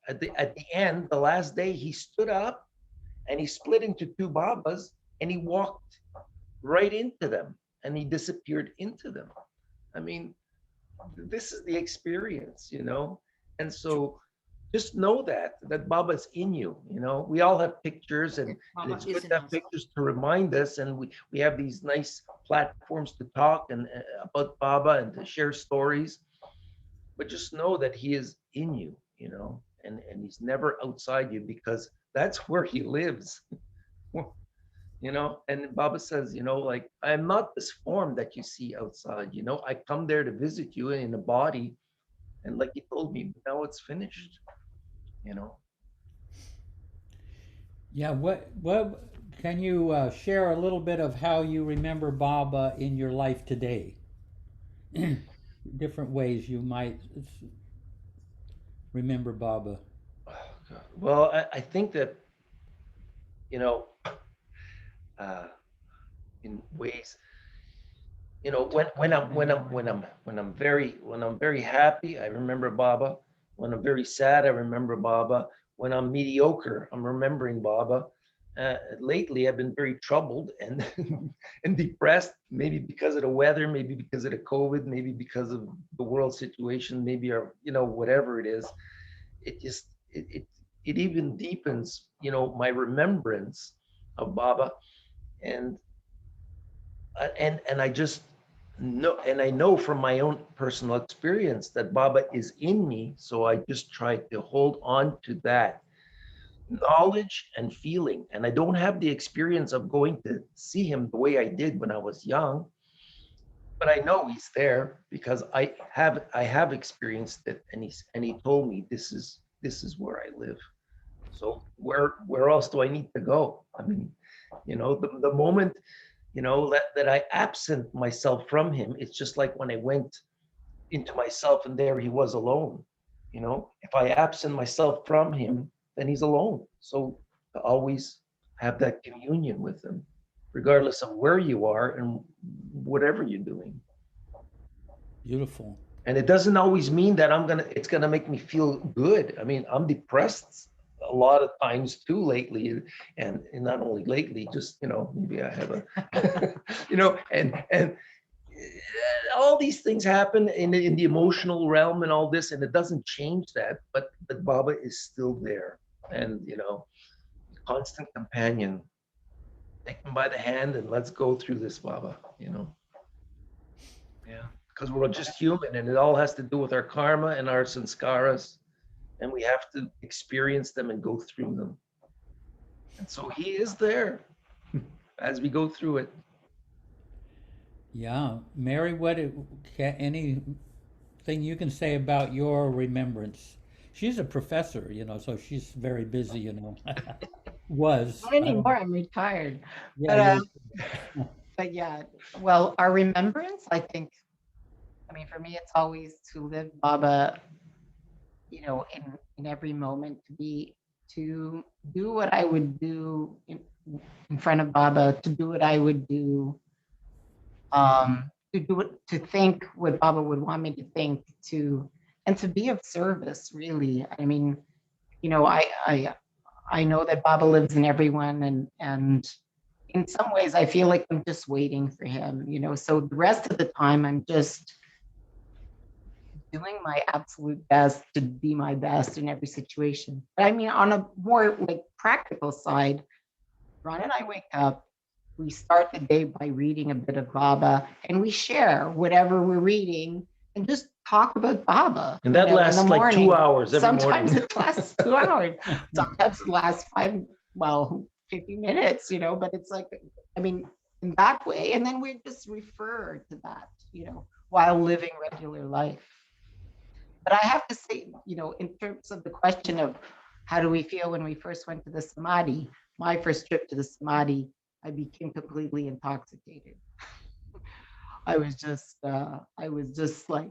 [SPEAKER 4] at the end, the last day, he stood up and he split into two Babas and he walked right into them and he disappeared into them. I mean, this is the experience, you know? And so just know that Baba's in you, you know? We all have pictures, and
[SPEAKER 8] Baba
[SPEAKER 4] it's
[SPEAKER 8] is
[SPEAKER 4] good
[SPEAKER 8] in
[SPEAKER 4] to have
[SPEAKER 8] us.
[SPEAKER 4] pictures to remind us, and we have these nice platforms to talk and about Baba and to share stories. But just know that he is in you, you know, and he's never outside you, because that's where he lives. You know, and Baba says, you know, like, I'm not this form that you see outside, you know, I come there to visit you in a body. And like he told me, now it's finished, you know.
[SPEAKER 1] Yeah, what can you share a little bit of how you remember Baba in your life today? Different ways you might remember Baba.
[SPEAKER 4] Well, I think that, you know, in ways, you know, when I'm very happy, I remember Baba. When I'm very sad, I remember Baba. When I'm mediocre, I'm remembering Baba. lately I've been very troubled and and depressed, maybe because of the weather, maybe because of the COVID, maybe because of the world situation, maybe, or whatever it is. It just it even deepens my remembrance of Baba. And and I just know, and I know from my own personal experience that Baba is in me, so I just try to hold on to that knowledge and feeling. And I don't have the experience of going to see him the way I did when I was young, but I know he's there because I have experienced it, and he told me this is where I live. So where else do I need to go? I mean, the moment that I absent myself from him, it's just like when I went into myself and there he was alone. If I absent myself from him, then he's alone. So to always have that communion with him, regardless of where you are and whatever you're doing.
[SPEAKER 1] Beautiful.
[SPEAKER 4] And it doesn't always mean that it's gonna make me feel good. I mean, I'm depressed a lot of times too lately, and not only lately, just maybe I have a and all these things happen in the emotional realm and all this, and it doesn't change that, but Baba is still there, and constant companion. Take him by the hand and let's go through this, Baba. Yeah, because we're just human, and it all has to do with our karma and our sanskaras, and we have to experience them and go through them. And so he is there as we go through it.
[SPEAKER 1] Yeah, Mary, anything you can say about your remembrance? She's a professor, so she's very busy, Was.
[SPEAKER 2] Not anymore. I'm retired.
[SPEAKER 1] Yeah,
[SPEAKER 2] But yeah, well, our remembrance, I think, for me, it's always to live Baba, in every moment, to do what I would do in front of Baba, to do what I would do, to think what Baba would want me to think, and to be of service, really. I know that Baba lives in everyone, and in some ways I feel like I'm just waiting for him, so the rest of the time I'm just doing my absolute best to be my best in every situation. But on a more practical side, Ron and I wake up, we start the day by reading a bit of Baba, and we share whatever we're reading and just talk about Baba.
[SPEAKER 4] And that lasts
[SPEAKER 2] in the
[SPEAKER 4] like
[SPEAKER 2] morning.
[SPEAKER 4] 2 hours every
[SPEAKER 2] Sometimes
[SPEAKER 4] morning.
[SPEAKER 2] it lasts 2 hours. Sometimes it lasts 50 minutes, but it's in that way. And then we just refer to that, while living regular life. But I have to say, in terms of the question of how do we feel when we first went to the samadhi, my first trip to the samadhi, I became completely intoxicated. I was just like,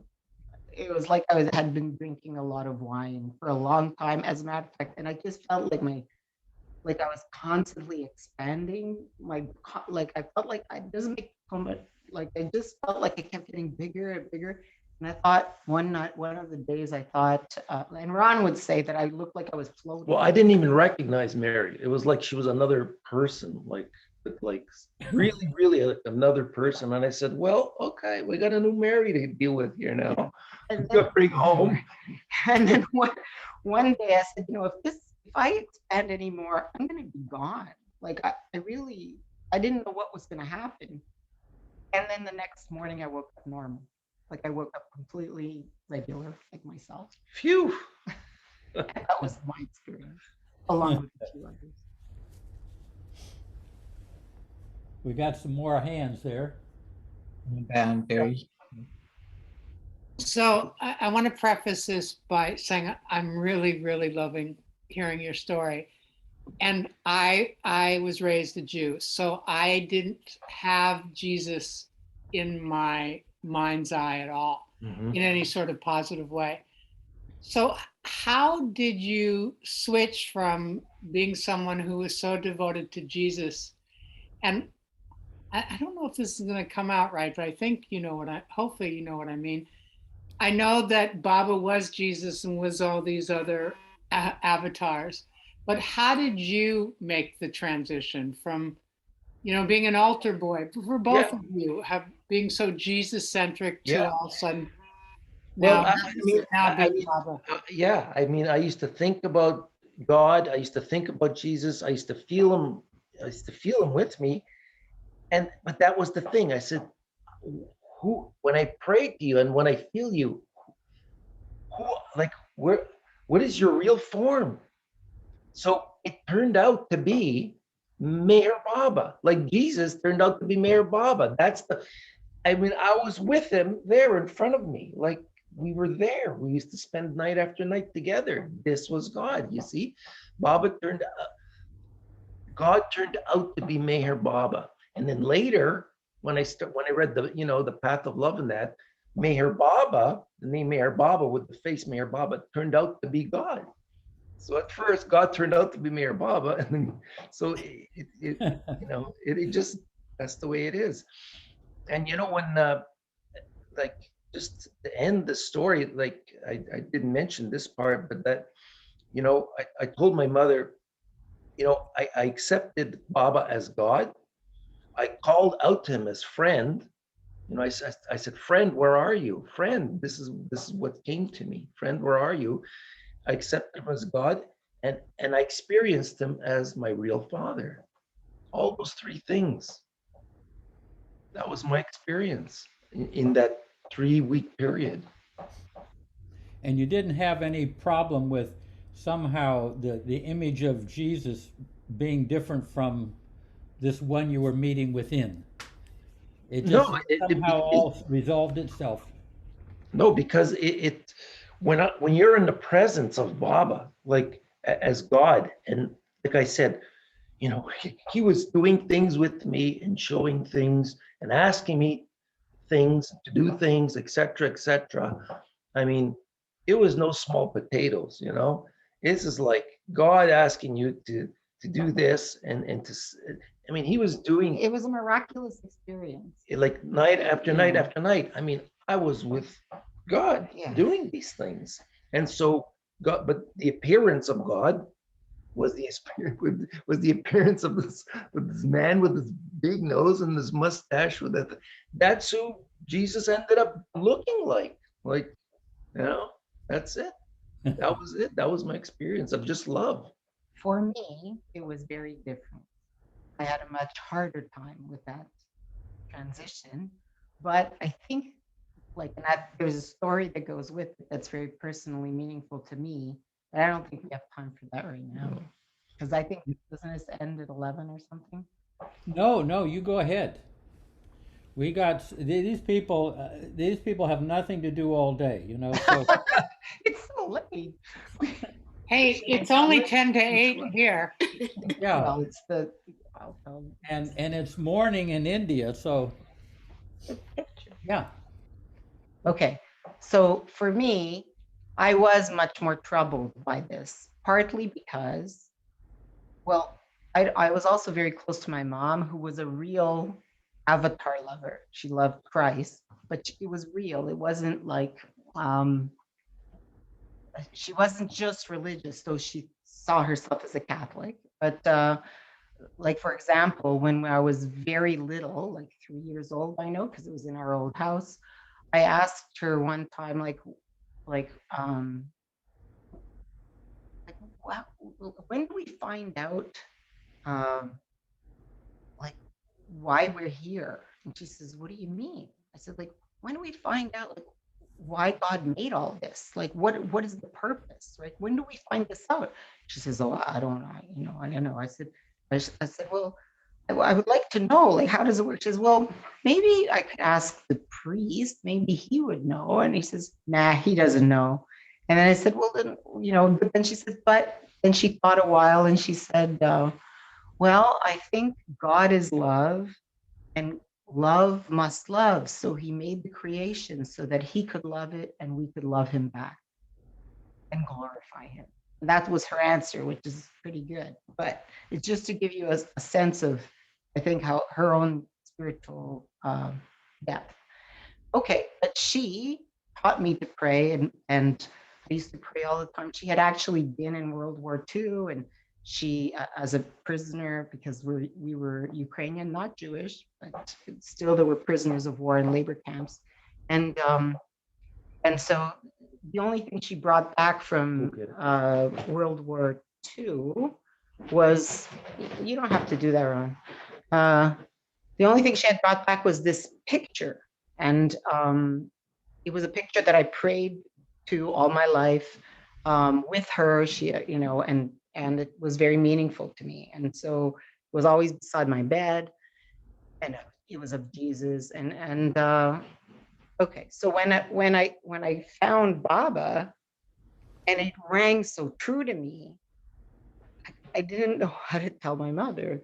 [SPEAKER 2] it was like I had been drinking a lot of wine for a long time, as a matter of fact, and I just felt like I was constantly expanding I felt like I doesn't make so much, I just felt like I kept getting bigger and bigger. And I thought one of the days I thought, and Ron would say that I looked like I was floating.
[SPEAKER 4] Well, I didn't even recognize Mary. It was like she was another person, like really, really another person. And I said, well, okay, we got a new Mary to deal with here now.
[SPEAKER 2] And
[SPEAKER 4] Then, bring home.
[SPEAKER 2] And then one day I said, if I expand anymore, I'm going to be gone. I didn't know what was going to happen. And then the next morning I woke up normal. I woke up completely regular, like myself.
[SPEAKER 4] Phew.
[SPEAKER 2] That was my experience, along with a few others.
[SPEAKER 1] we got some more hands there.
[SPEAKER 7] Barry.
[SPEAKER 6] So I want to preface this by saying I'm really, really loving hearing your story. And I was raised a Jew, so I didn't have Jesus in my mind's eye at all, in any sort of positive way. So how did you switch from being someone who was so devoted to Jesus? And I don't know if this is going to come out right, but I think hopefully you know what I mean. I know that Baba was Jesus and was all these other avatars, But how did you make the transition from, being an altar boy for both
[SPEAKER 4] Yeah.
[SPEAKER 6] of you, being so Jesus centric to
[SPEAKER 4] Yeah.
[SPEAKER 6] all of a sudden
[SPEAKER 4] Well,
[SPEAKER 6] now,
[SPEAKER 4] I
[SPEAKER 6] being
[SPEAKER 4] mean,
[SPEAKER 6] Baba?
[SPEAKER 4] yeah. I mean, I used to think about God. I used to think about Jesus. I used to feel him. I used to feel him with me. But that was the thing. I said, who? When I pray to you and when I feel you, who? Like, where? What is your real form? So it turned out to be Mayor Baba. Like Jesus turned out to be Mayor Baba. I mean, I was with him there in front of me. Like we were there. We used to spend night after night together. This was God, you see. God turned out to be Mayor Baba. And then later, when I read the Path of Love and that, Mayor Baba, the name Mayor Baba with the face Mayor Baba turned out to be God. So at first, God turned out to be Mayor Baba, and then so it just that's the way it is. And when like just to end the story, like I didn't mention this part, but that I told my mother, I accepted Baba as God. I called out to him as friend. I said, friend, where are you? Friend, this is what came to me. Friend, where are you? I accepted him as God, and I experienced him as my real father. All those three things. That was my experience in that 3-week period.
[SPEAKER 1] And you didn't have any problem with somehow the image of Jesus being different from this one you were meeting within. It just
[SPEAKER 4] No,
[SPEAKER 1] somehow all resolved itself.
[SPEAKER 4] no, because when you're in the presence of Baba, like as God, and like I said, he was doing things with me and showing things and asking me things to do things, etc., etc. I mean, it was no small potatoes. This is like God asking you to do this and to. I mean, he was doing
[SPEAKER 2] It was a miraculous experience.
[SPEAKER 4] it like night after night
[SPEAKER 2] Yeah.
[SPEAKER 4] after night. I mean, I was with God
[SPEAKER 2] Yeah.
[SPEAKER 4] doing these things, and so God. But the appearance of God was the appearance of this man with this big nose and this mustache with that. That's who Jesus ended up looking like. Like, that's it. That was it. That was my experience of just love.
[SPEAKER 2] For me, it was very different. I had a much harder time with that transition, but I think and that there's a story that goes with it that's very personally meaningful to me. But I don't think we have time for that right now because I think doesn't this end at 11 or something?
[SPEAKER 1] No, you go ahead. We got these people. These people have nothing to do all day, So
[SPEAKER 2] It's so late.
[SPEAKER 6] Hey, it's only 10 to 8 here.
[SPEAKER 1] yeah,
[SPEAKER 2] Well, it's the
[SPEAKER 1] and it's morning in India, so yeah.
[SPEAKER 2] okay. So for me, I was much more troubled by this, partly because, well, I was also very close to my mom, who was a real avatar lover. She loved Christ, but it was real. It wasn't like she wasn't just religious, though she saw herself as a Catholic. But like, for example, when I was very little, like 3 years old, I know, because it was in our old house, I asked her one time, like, when do we find out, like, why we're here? And she says, what do you mean? I said, like, when do we find out, like, why God made all this? Like, what is the purpose? Right? When do we find this out? She says, oh, I don't know. I don't know. I said, well, I would like to know, like, how does it work? She says, well, maybe I could ask the priest. Maybe he would know. And he says, nah, he doesn't know. And then I said, well, then, but then she said, but then she thought a while and she said, well, I think God is love and love must love. So he made the creation so that he could love it and we could love him back and glorify him. And that was her answer, which is pretty good. But it's just to give you a sense of, I think, how her own spiritual depth. Okay, but she taught me to pray, and I used to pray all the time. She had actually been in World War II, and she, as a prisoner, because we were Ukrainian, not Jewish, but still there were prisoners of war in labor camps. And so the only thing she brought back from World War II was, you don't have to do that, Ron. The only thing she had brought back was this picture. And it was a picture that I prayed to all my life with her. She, you know, and it was very meaningful to me. And so it was always beside my bed, and it was of Jesus. And okay, so when I found Baba, and it rang so true to me, I didn't know how to tell my mother.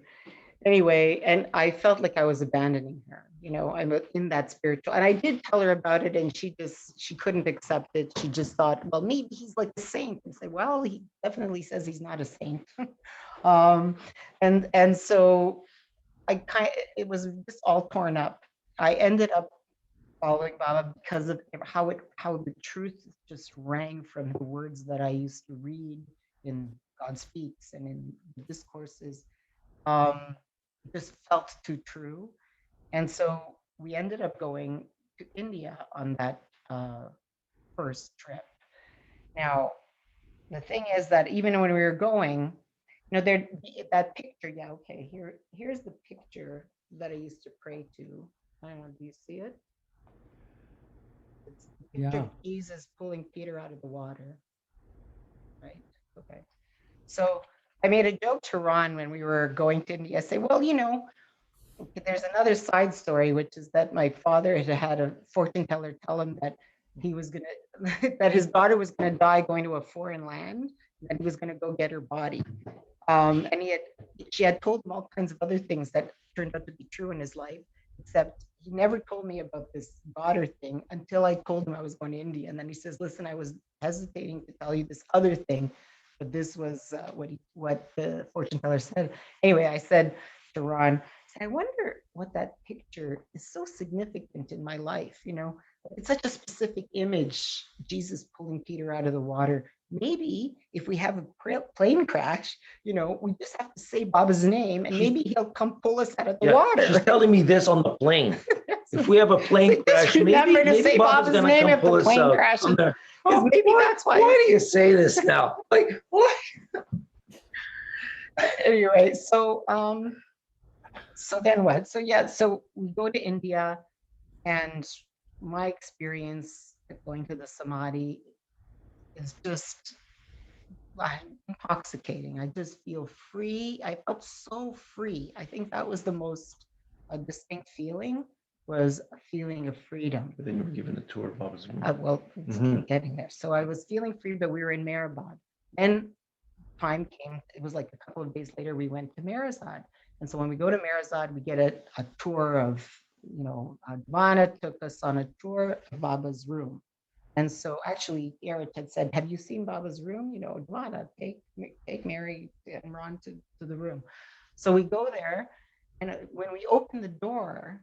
[SPEAKER 2] Anyway, and I felt like I was abandoning her. You know, I'm in that spiritual, and I did tell her about it, and she couldn't accept it. She just thought, well, maybe he's like a saint. And say, well, he definitely says he's not a saint. And so it was just all torn up. I ended up following Baba because of how the truth just rang from the words that I used to read in God Speaks and in the discourses. Just felt too true. And so we ended up going to India on that first trip. Now, the thing is that even when we were going, you know, that picture, yeah, okay, here's the picture that I used to pray to. I don't know, do you see it? It's the picture of Jesus pulling Peter out of the water, right? Okay. So I made a joke to Ron when we were going to India. I say, well, you know, there's another side story, which is that my father had a fortune teller tell him that he was that his daughter was gonna die going to a foreign land, and he was gonna go get her body. And she had told him all kinds of other things that turned out to be true in his life, except he never told me about this daughter thing until I told him I was going to India. And then he says, listen, I was hesitating to tell you this other thing, but this was what the fortune teller said. Anyway, I said to Ron, I wonder what that picture is so significant in my life. You know, it's such a specific image, Jesus pulling Peter out of the water. Maybe if we have a plane crash, you know, we just have to say Baba's name, and maybe he'll come pull us out of the water.
[SPEAKER 4] She's telling me this on the plane. If we have a plane crash, maybe Baba's going to come pull us out.
[SPEAKER 2] Oh, maybe that's why.
[SPEAKER 4] Why do you say this now? Like, what?
[SPEAKER 2] Anyway, so then what? So yeah, so we go to India, and my experience going to the samadhi is just intoxicating. I just feel free. I felt so free. I think that was the most distinct feeling, was a feeling of freedom.
[SPEAKER 4] But then you were given a tour of Baba's room.
[SPEAKER 2] Well, getting there. So I was feeling free, but we were in Mehrabad. And time came, it was like a couple of days later, we went to Mehrabad. And so when we go to Mehrabad, we get a tour of, you know, Advana took us on a tour of Baba's room. And so actually, Eric had said, have you seen Baba's room? You know, Advana, take Mary and Ron to the room. So we go there, and when we opened the door,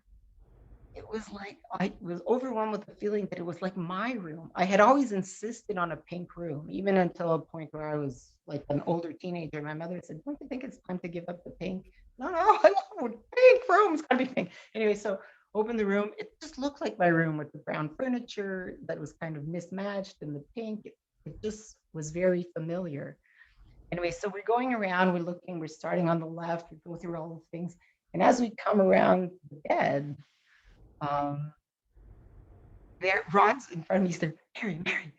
[SPEAKER 2] it was like, I was overwhelmed with the feeling that it was like my room. I had always insisted on a pink room, even until a point where I was like an older teenager. My mother said, don't you think it's time to give up the pink? No, I want a pink room. It's gotta be pink. Anyway, so open the room. It just looked like my room with the brown furniture that was kind of mismatched, and the pink. It just was very familiar. Anyway, so we're going around, we're looking, we're starting on the left, we go through all the things. And as we come around the bed, there, Ron's in front of me, he said, Mary,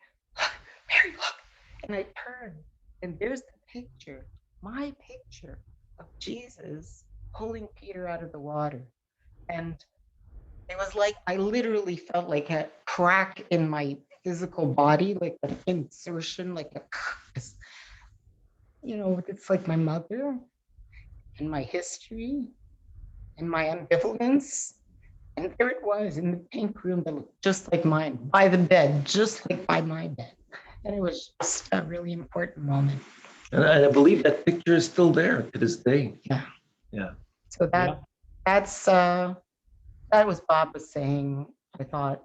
[SPEAKER 2] look. And I turn, and there's the picture, my picture of Jesus pulling Peter out of the water. And it was like, I literally felt like a crack in my physical body, like an insertion, like a, you know, it's like my mother and my history and my ambivalence. And there it was in the pink room that looked just like mine, by the bed, just like by my bed. And it was just a really important moment.
[SPEAKER 4] And I believe that picture is still there to this day.
[SPEAKER 2] Yeah. So that was Baba saying, I thought,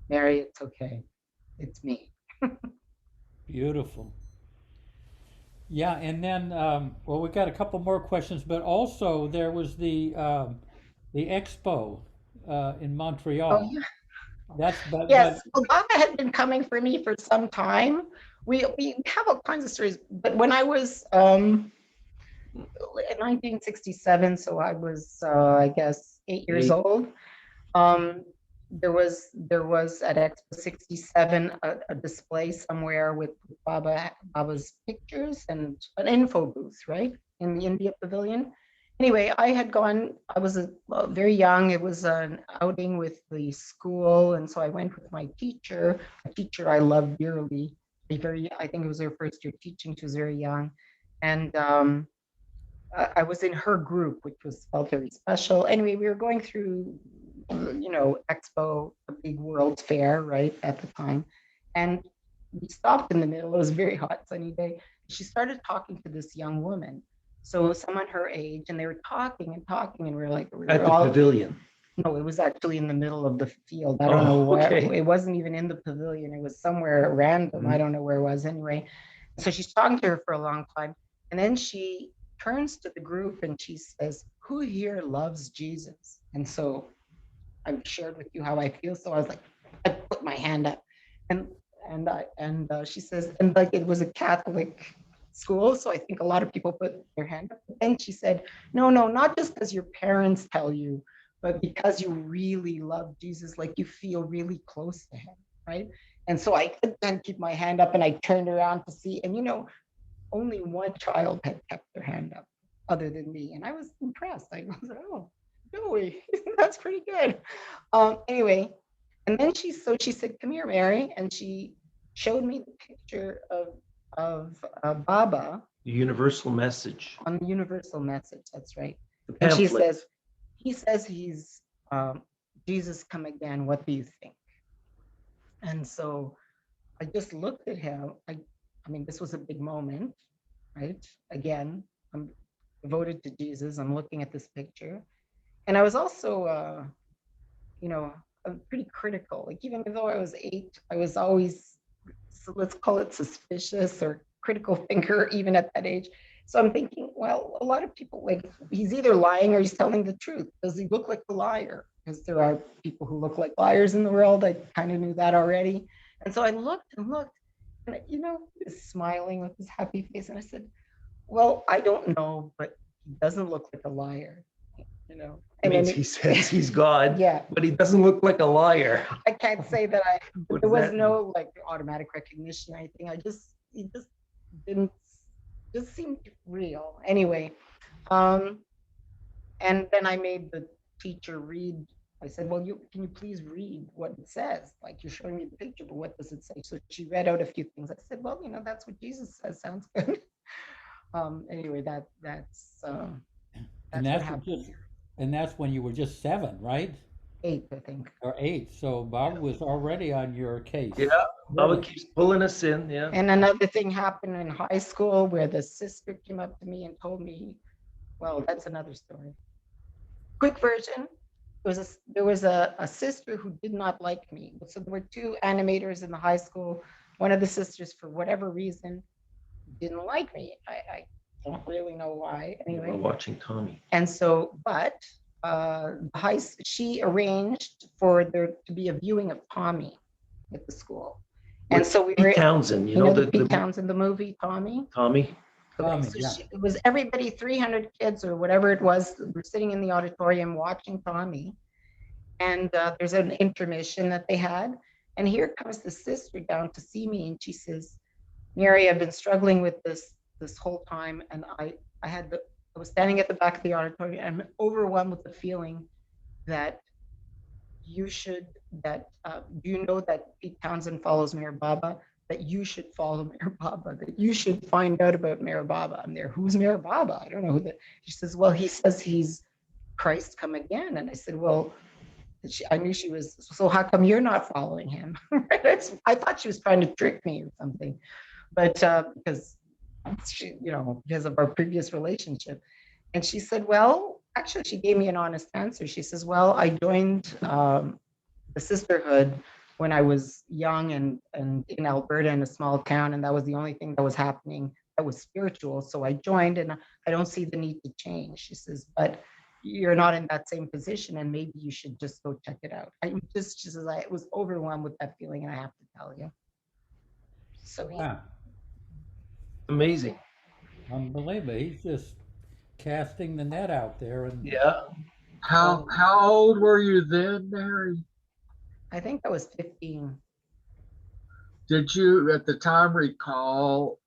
[SPEAKER 2] Mary, it's okay. It's me.
[SPEAKER 1] Beautiful. Yeah, and then well, we got a couple more questions, but also there was the expo in
[SPEAKER 2] Oh,
[SPEAKER 1] Montreal.
[SPEAKER 2] yeah.
[SPEAKER 1] That's
[SPEAKER 2] Yes, well, Baba had been coming for me for some time. We have all kinds of stories, but when I was in 1967, so I was I guess 8 years old. Um, there was at Expo 67 a display somewhere with Baba's pictures and an info booth, right, in the India Pavilion. Anyway, I had gone. I was very young. It was an outing with the school, and so I went with my teacher, a teacher I loved dearly. I think it was her first year teaching. She was very young, and I was in her group, which was felt very special. Anyway, we were going through, Expo, a big World's Fair, right, at the time. And we stopped in the middle. It was a very hot, sunny day. She started talking to this young woman. So someone her age, and they were talking and talking, and we
[SPEAKER 4] At
[SPEAKER 2] were
[SPEAKER 4] the
[SPEAKER 2] all,
[SPEAKER 4] pavilion.
[SPEAKER 2] no, it was actually in the middle of the field. I don't know where,
[SPEAKER 4] okay.
[SPEAKER 2] it wasn't even in the pavilion. It was somewhere random. I don't know where it was anyway. So she's talking to her for a long time. And then she turns to the group and she says, "Who here loves Jesus?" And so I've shared with you how I feel. So I was like, I put my hand up, and she says, and like it was a Catholic school, so I think a lot of people put their hand up. And she said, "No, no, not just because your parents tell you, but because you really love Jesus, like you feel really close to him, right?" And so I could then keep my hand up, and I turned around to see, and only one child had kept their hand up other than me. And I was impressed. I was like, "Oh, Joey, that's pretty good." Anyway, and then she said, "Come here, Mary." And she showed me the picture of Baba
[SPEAKER 4] The universal message.
[SPEAKER 2] on the Universal Message. That's right.
[SPEAKER 4] The
[SPEAKER 2] And she
[SPEAKER 4] pamphlet.
[SPEAKER 2] says, he says he's Jesus come again. What do you think? And so I just looked at him. I mean, this was a big moment, right? Again, I'm devoted to Jesus. I'm looking at this picture. And I was also, pretty critical. Like, even though I was 8, I was always, so let's call it suspicious or critical thinker, even at that age. So I'm thinking, well, a lot of people, like, he's either lying or he's telling the truth. Does he look like a liar? Because there are people who look like liars in the world. I kind of knew that already. And so I looked and looked, and he was smiling with his happy face. And I said, "Well, I don't know, but he doesn't look like a liar, you know."
[SPEAKER 4] It
[SPEAKER 2] And
[SPEAKER 4] means
[SPEAKER 2] then
[SPEAKER 4] he says he's God,
[SPEAKER 2] yeah,
[SPEAKER 4] but he doesn't look like a liar.
[SPEAKER 2] I can't say that
[SPEAKER 4] What
[SPEAKER 2] there
[SPEAKER 4] does
[SPEAKER 2] was
[SPEAKER 4] that
[SPEAKER 2] no like automatic recognition or anything. He just didn't, just seemed real. Anyway, um, and then I made the teacher read. I said, "Well, can you please read what it says? Like, you're showing me the picture, but what does it say?" So she read out a few things. I said, "Well, that's what Jesus says. Sounds good." Anyway, that's
[SPEAKER 1] and
[SPEAKER 2] what
[SPEAKER 1] that's
[SPEAKER 2] happened.
[SPEAKER 1] and that's when you were just 7, right?
[SPEAKER 2] 8, I think.
[SPEAKER 1] Or 8. So Bob was already on your case.
[SPEAKER 4] Yeah, Baba keeps pulling us in. Yeah.
[SPEAKER 2] And another thing happened in high school where the sister came up to me and told me, well, that's another story. Quick version. There was a sister who did not like me. So there were 2 animators in the high school. One of the sisters, for whatever reason, didn't like me. I don't really know why.
[SPEAKER 4] We're
[SPEAKER 2] Anyway,
[SPEAKER 4] watching Tommy.
[SPEAKER 2] and so, but she arranged for there to be a viewing of Tommy at the school. And
[SPEAKER 4] With
[SPEAKER 2] so we
[SPEAKER 4] Pete
[SPEAKER 2] were,
[SPEAKER 4] Townsend,
[SPEAKER 2] the Pete Townsend, the movie Tommy.
[SPEAKER 4] Tommy.
[SPEAKER 1] Tommy,
[SPEAKER 2] So
[SPEAKER 1] yeah.
[SPEAKER 2] it was everybody, 300 kids or whatever it was, were sitting in the auditorium watching Tommy. And there's an intermission that they had. And here comes the sister down to see me, and she says, "Mary, I've been struggling with this whole time, and I was standing at the back of the auditorium. I'm overwhelmed with the feeling that you know that Pete Townsend follows Mayor Baba, that you should follow Mayor Baba, that you should find out about Mayor Baba." I'm there, "Who's Mayor Baba? I don't know who that." She says, "Well, he says he's Christ come again." And I said, "Well," I knew she was, "So how come you're not following him?" I thought she was trying to trick me or something, but because because of our previous relationship. And she said, "Well," actually, she gave me an honest answer. She says, "Well, I joined the sisterhood when I was young and in Alberta in a small town, and that was the only thing that was happening that was spiritual. So I joined, and I don't see the need to change. She says, but you're not in that same position, and maybe you should just go check it out. She says, I was overwhelmed with that feeling, and I have to tell you. So
[SPEAKER 1] Wow,
[SPEAKER 4] Amazing.
[SPEAKER 1] unbelievable. He's just casting the net out there. And
[SPEAKER 4] Yeah.
[SPEAKER 9] How old were you then, Mary?
[SPEAKER 2] I think I was 15.
[SPEAKER 9] Did you at the time recall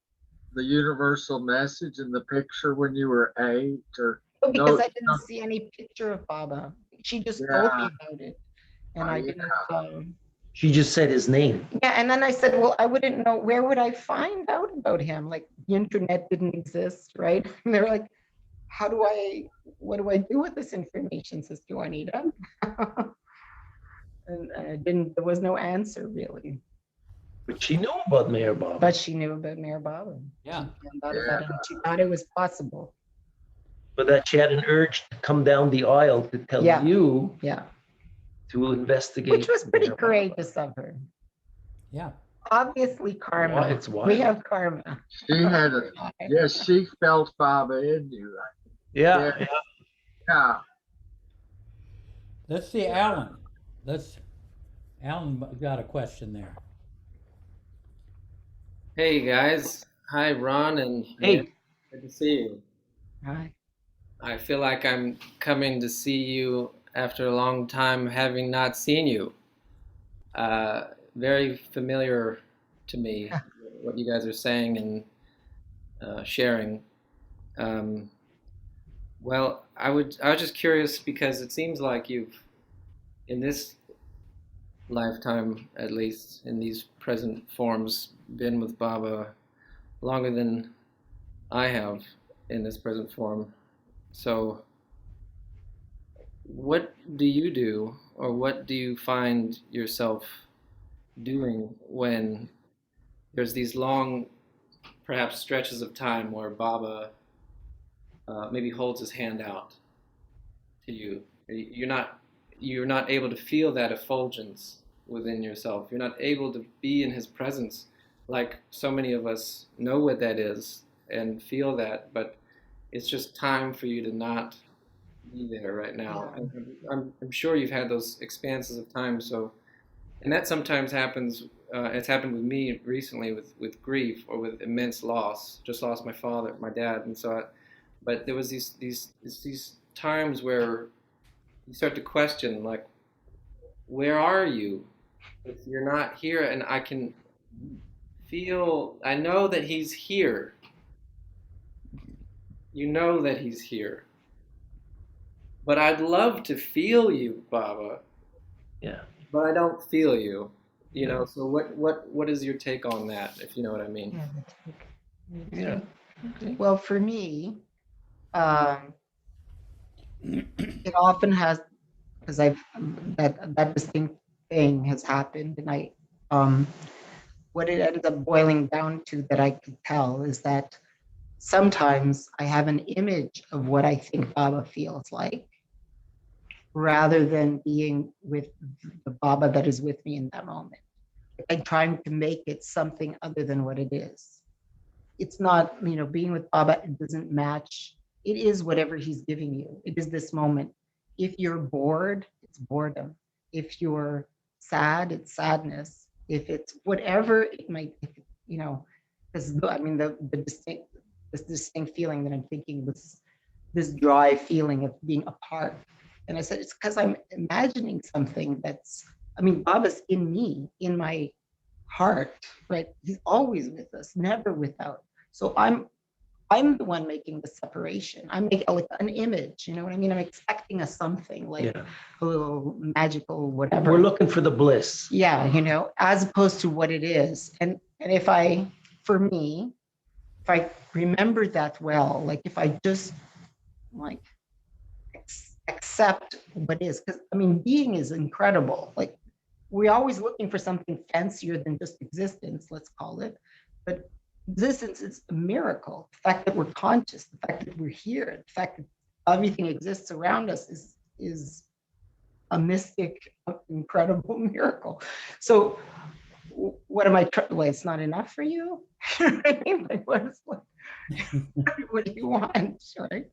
[SPEAKER 9] the universal message in the picture when you were 8 or
[SPEAKER 2] Oh, because
[SPEAKER 9] no?
[SPEAKER 2] I didn't see any picture of Baba. She just told me
[SPEAKER 9] Yeah.
[SPEAKER 2] about it, and I
[SPEAKER 9] Yeah.
[SPEAKER 2] didn't.
[SPEAKER 4] She just said his name.
[SPEAKER 2] Yeah, and then I said, well, I wouldn't know, where would I find out about him? Like, the internet didn't exist, right? And they're like, what do I do with this information, Sister Juanita? And there was no answer really.
[SPEAKER 4] But she knew about Mayor Bob.
[SPEAKER 2] But she knew about Mayor Baba.
[SPEAKER 1] yeah,
[SPEAKER 2] She found out about it, and she thought it was possible.
[SPEAKER 4] But that she had an urge to come down the aisle to tell
[SPEAKER 2] Yeah.
[SPEAKER 4] you
[SPEAKER 2] Yeah,
[SPEAKER 4] to investigate.
[SPEAKER 2] which was pretty
[SPEAKER 4] Mayor Baba.
[SPEAKER 2] courageous of her.
[SPEAKER 1] yeah.
[SPEAKER 2] Obviously, karma.
[SPEAKER 4] Why, it's wild.
[SPEAKER 2] We have karma.
[SPEAKER 9] She had a yes, she felt Baba in you.
[SPEAKER 4] Yeah.
[SPEAKER 9] Yeah. Yeah.
[SPEAKER 1] Let's see, Alan. Alan got a question there.
[SPEAKER 10] Hey guys, hi Ron and
[SPEAKER 4] Hey.
[SPEAKER 10] good to see you.
[SPEAKER 2] Right.
[SPEAKER 10] I feel like I'm coming to see you after a long time having not seen you. Very familiar to me what you guys are saying and sharing. Well, I was just curious because it seems like you've, in this lifetime at least, in these present forms, been with Baba longer than I have in this present form. So what do you do, or what do you find yourself doing when there's these long, perhaps stretches of time where Baba maybe holds his hand out to you? You're not able to feel that effulgence within yourself. You're not able to be in his presence like so many of us know what that is and feel that, but it's just time for you to not be there right now.
[SPEAKER 2] Yeah.
[SPEAKER 10] And I'm sure you've had those expanses of time. So, and that sometimes happens. It's happened with me recently with grief or with immense loss. Just lost my father, my dad, and so. But there was these times where you start to question, like, where are you if you're not here? And I can feel, I know that he's here. You know that he's here. But I'd love to feel you, Baba.
[SPEAKER 4] Yeah.
[SPEAKER 10] But I don't feel you. You know, so what is your take on that, if you know what I mean?
[SPEAKER 4] Yeah.
[SPEAKER 2] Well, for me, it often has, because that distinct thing has happened, and what it ended up boiling down to that I could tell is that sometimes I have an image of what I think Baba feels like, rather than being with the Baba that is with me in that moment. I'm trying to make it something other than what it is. It's not, being with Baba, it doesn't match. It is whatever he's giving you. It is this moment. If you're bored, it's boredom. If you're sad, it's sadness. If it's whatever it might, because this distinct feeling that I'm thinking was this dry feeling of being apart. And I said, it's because I'm imagining something Baba's in me, in my heart, right? He's always with us, never without. So I'm the one making the separation. I'm making like an image, you know what I mean? I'm expecting something like a little magical, whatever.
[SPEAKER 4] We're looking for the bliss.
[SPEAKER 2] Yeah, as opposed to what it is. And if I remember that well, like if I just like accept what is, because being is incredible. Like we're always looking for something fancier than just existence, let's call it. But existence is a miracle. The fact that we're conscious, the fact that we're here, the fact that everything exists around us is a mystic, incredible miracle. So what am I trying? Well, it's not enough for you. I mean, like, What do you want, right?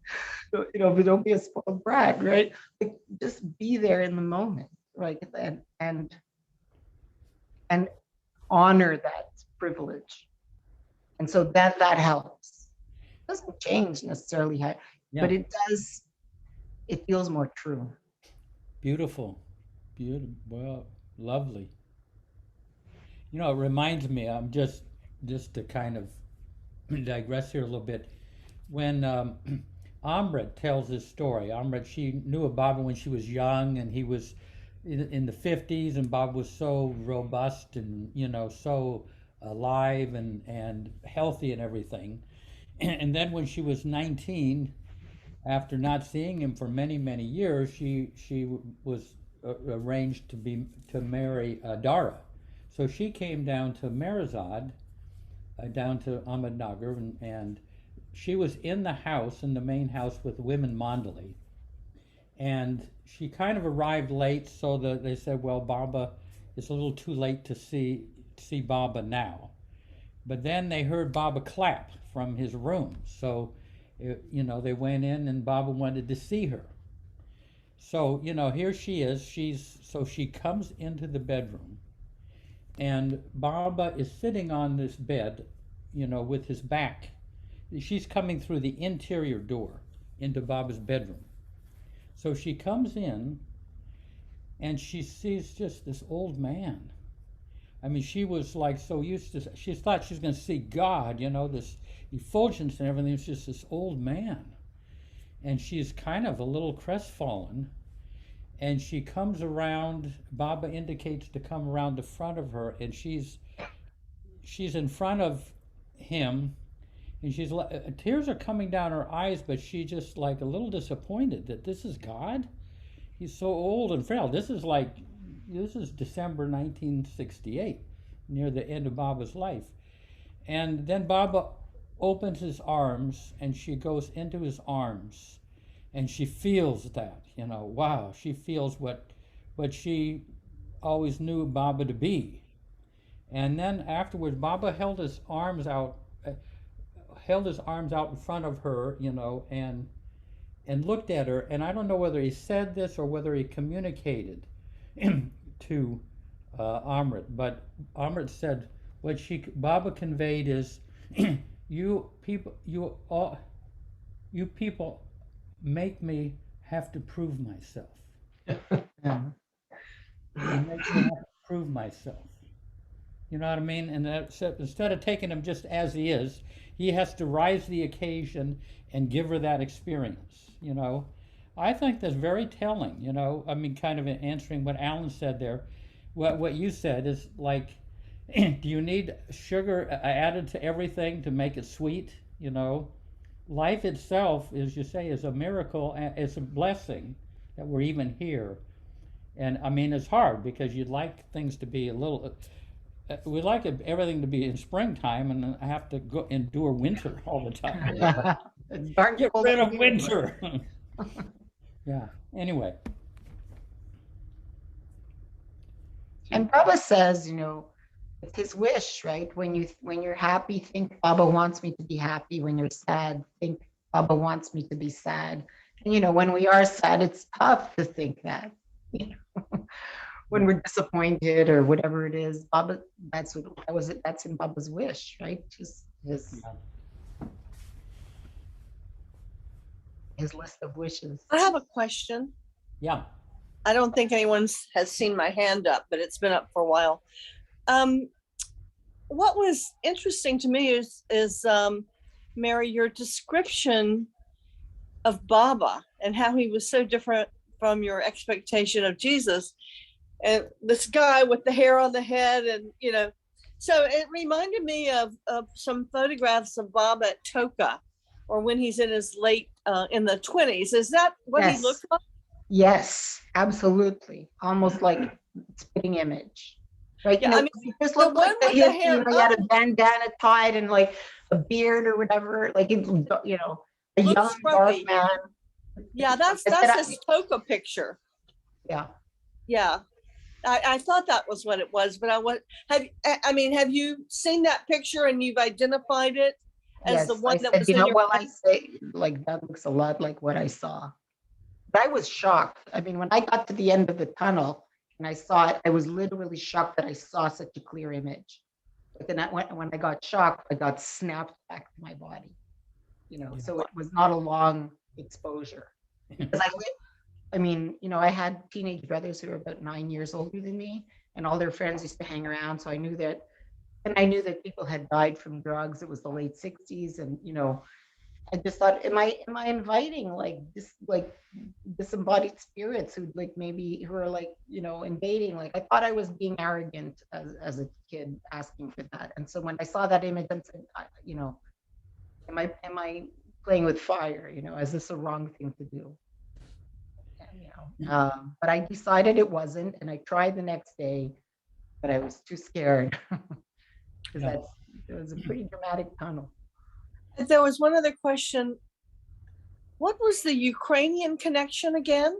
[SPEAKER 2] So, but don't be a spoiled brat, right? Like, just be there in the moment, right? And honor that privilege. And so that helps. It doesn't change necessarily, but it does, it feels more true.
[SPEAKER 1] Beautiful. Well, lovely. It reminds me, I'm just to kind of digress here a little bit. When Amrit tells this story, Amrit, she knew of Baba when she was young, and he was in the 50s, and Bob was so robust and so alive and healthy and everything. And then when she was 19, after not seeing him for many years, she was arranged to marry Dara. So she came down to Merazad, down to Ahmednagar, and she was in the main house with women mandali. And she kind of arrived late, so that they said, well, Baba, it's a little too late to see Baba now. But then they heard Baba clap from his room. So, they went in, and Baba wanted to see her. So, here she is. She comes into the bedroom, and Baba is sitting on this bed, with his back. She's coming through the interior door into Baba's bedroom. So she comes in, and she sees just this old man. I mean, she was like so used to, she thought she was going to see God, this effulgence and everything. It's just this old man. And she's kind of a little crestfallen. And she comes around, Baba indicates to come around the front of her, and she's in front of him, and tears are coming down her eyes, but she's just like a little disappointed that this is God. He's so old and frail. This is December 1968, near the end of Baba's life. And then Baba opens his arms, and she goes into his arms, and she feels that, wow, she feels what she always knew Baba to be. And then afterwards, Baba held his arms out in front of her, and looked at her. And I don't know whether he said this or whether he communicated to Amrit, but Amrit said what Baba conveyed is, you people make me have to prove myself.
[SPEAKER 2] Yeah.
[SPEAKER 1] You make me have to prove myself. You know what I mean? And instead of taking him just as he is, he has to rise to the occasion and give her that experience. I think that's very telling. I mean, kind of answering what Alan said there. What you said is like, do you need sugar added to everything to make it sweet? Life itself, as you say, is a miracle. It's a blessing that we're even here. And I mean, it's hard because you'd like things to be a little. We like everything to be in springtime, and I have to go endure winter all the time. Get rid of winter. Yeah. Anyway.
[SPEAKER 2] And Baba says, it's his wish, right? When you're happy, think Baba wants me to be happy. When you're sad, think Baba wants me to be sad. And when we are sad, it's tough to think that. When we're disappointed or whatever it is, Baba, that's in Baba's wish, right? Just his list of wishes.
[SPEAKER 11] I have a question.
[SPEAKER 1] Yeah.
[SPEAKER 11] I don't think anyone has seen my hand up, but it's been up for a while. What was interesting to me is Mary, your description of Baba and how he was so different from your expectation of Jesus. And this guy with the hair on the head, and so it reminded me of some photographs of Baba at Toka, or when he's in his late in the 20s. Is that what he looked like?
[SPEAKER 2] Yes, absolutely. Almost like spitting image. Right?
[SPEAKER 11] Yeah, I mean,
[SPEAKER 2] he just looked like he had a bandana tied and like a beard or whatever. Like a young dark man.
[SPEAKER 11] Yeah, that's his Toka picture.
[SPEAKER 2] Yeah.
[SPEAKER 11] Yeah. I thought that was what it was, but have you seen that picture and you've identified it as the one
[SPEAKER 2] I
[SPEAKER 11] that
[SPEAKER 2] said,
[SPEAKER 11] was
[SPEAKER 2] you
[SPEAKER 11] in
[SPEAKER 2] know,
[SPEAKER 11] your
[SPEAKER 2] well, I say, like, that looks a lot like what I saw. But I was shocked. I mean, when I got to the end of the tunnel and I saw it, I was literally shocked that I saw such a clear image. But then when I got shocked, I got snapped back to my body. You know, so it was not a long exposure. Because I mean, you know, I had teenage brothers who were about 9 years older than me, and all their friends used to hang around. So I knew that, and I knew that people had died from drugs. It was the late 60s, and you know, I just thought, am I inviting like disembodied spirits who like maybe who are like, you know, invading? Like I thought I was being arrogant as a kid asking for that. And so when I saw that image, I said, you know, am I playing with fire? You know, is this a wrong thing to do? And, you know, but I decided it wasn't, and I tried the next day, but I was too scared because it was a pretty dramatic tunnel.
[SPEAKER 11] There was one other question. What was the Ukrainian connection again?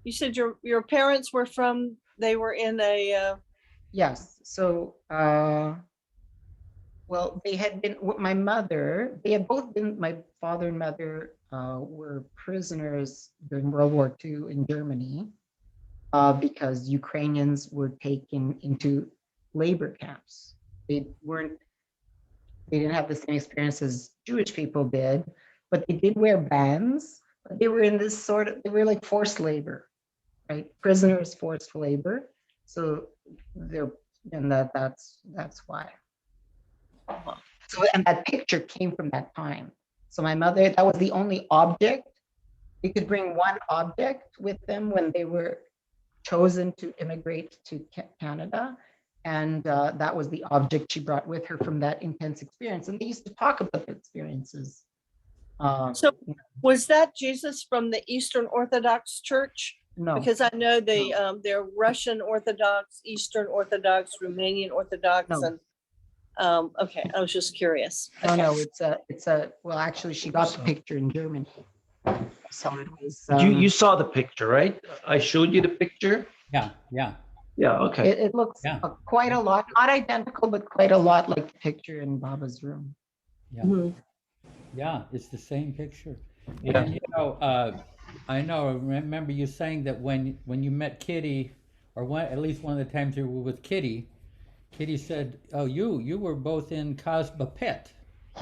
[SPEAKER 11] You said your parents were from, they were in a...
[SPEAKER 2] Yes. So, well, they had been, my mother, they had both been, my father and mother were prisoners during World War II in Germany because Ukrainians were taken into labor camps. They didn't have the same experience as Jewish people did, but they did wear bands. But they were in this sort of, they were like forced labor, right? Prisoners, forced labor. So that's why. So, and that picture came from that time. So my mother, that was the only object. They could bring one object with them when they were chosen to immigrate to Canada. And that was the object she brought with her from that intense experience. And they used to talk about their experiences.
[SPEAKER 11] So was that Jesus from the Eastern Orthodox Church?
[SPEAKER 2] No.
[SPEAKER 11] Because I know they're Russian Orthodox, Eastern Orthodox, Romanian Orthodox,
[SPEAKER 2] No.
[SPEAKER 11] and okay, I was just curious.
[SPEAKER 2] No,
[SPEAKER 11] Okay.
[SPEAKER 2] no, it's a, well, actually, she got the picture in Germany. So it was.
[SPEAKER 4] You saw the picture, right? I showed you the picture.
[SPEAKER 1] Yeah.
[SPEAKER 4] Yeah. Okay.
[SPEAKER 2] It looks quite a lot, not identical, but quite a lot like the picture in Baba's room.
[SPEAKER 1] Yeah.
[SPEAKER 11] Mhm.
[SPEAKER 1] Yeah, it's the same picture.
[SPEAKER 4] Yeah.
[SPEAKER 1] And you know, I remember you saying that when you met Kitty, or at least one of the times you were with Kitty said, "Oh, you were both in Cosmopet."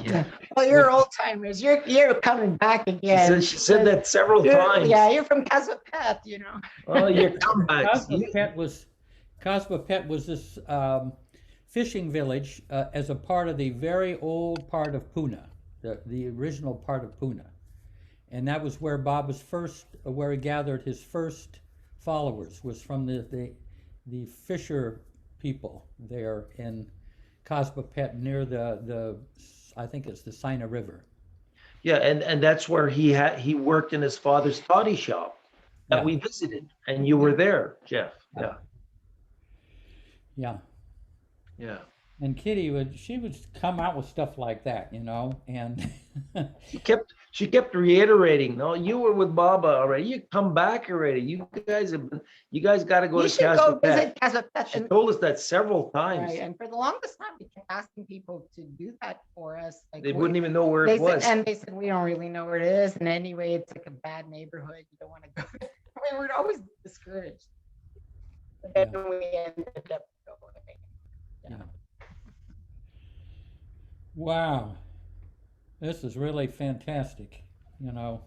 [SPEAKER 4] Yeah.
[SPEAKER 2] Well, you're old timers. You're coming back again.
[SPEAKER 4] She said that several times.
[SPEAKER 2] Yeah, you're from Cosmopet, you know.
[SPEAKER 4] Oh, your comebacks.
[SPEAKER 1] Cosmopet was this fishing village as a part of the very old part of Pune, the original part of Pune. And that was where where he gathered his first followers, was from the fisher people there in Cosmopet near the I think it's the Sina River.
[SPEAKER 4] Yeah, and that's where he worked in his father's toddy shop that we visited, and you were there, Jeff. Yeah.
[SPEAKER 1] And Kitty would come out with stuff like that, you know, and
[SPEAKER 4] she kept reiterating, "No, you were with Baba already. You come back already. You guys got to go to Cosmopet." She told us that several times.
[SPEAKER 2] Right, and for the longest time, we kept asking people to do that for us. Like,
[SPEAKER 4] they wouldn't even know where it was.
[SPEAKER 2] And they said, "We don't really know where it is. And anyway, it's like a bad neighborhood. You don't want to go there." We were always discouraged. But then we ended up going.
[SPEAKER 1] Yeah. Wow, this is really fantastic, you know.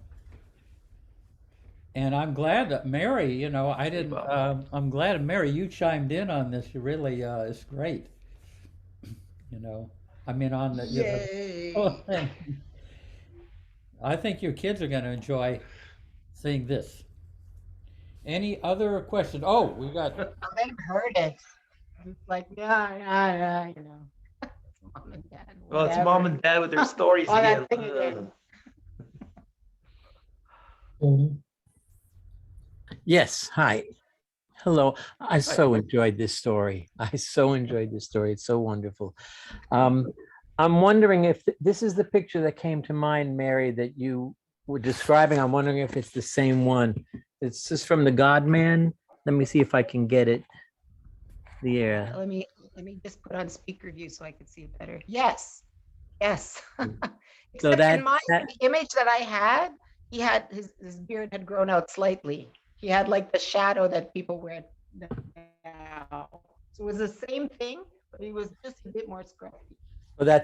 [SPEAKER 1] And I'm glad that Mary, you know, I'm glad that Mary, you chimed in on this. You really, it's great. You know, I mean, on the,
[SPEAKER 2] Yay.
[SPEAKER 1] I think your kids are going to enjoy seeing this. Any other questions? Oh, we got.
[SPEAKER 2] They've heard it. It's like, yeah, you know. Mom and Dad.
[SPEAKER 4] Well, it's Mom and Dad with their stories again.
[SPEAKER 12] Yes. Hi. Hello. I so enjoyed this story. It's so wonderful. I'm wondering if this is the picture that came to mind, Mary, that you were describing. I'm wondering if it's the same one. It's just from the God Man. Let me see if I can get it.
[SPEAKER 2] Let me Let me just put on speaker view so I can see it better. Yes. Yes.
[SPEAKER 12] So
[SPEAKER 2] Except
[SPEAKER 12] that,
[SPEAKER 2] in my
[SPEAKER 12] that
[SPEAKER 2] the image that I had, he had his beard had grown out slightly. He had like the shadow that people wear now. So it was the same thing, but he was just a bit more scruffy.
[SPEAKER 12] well,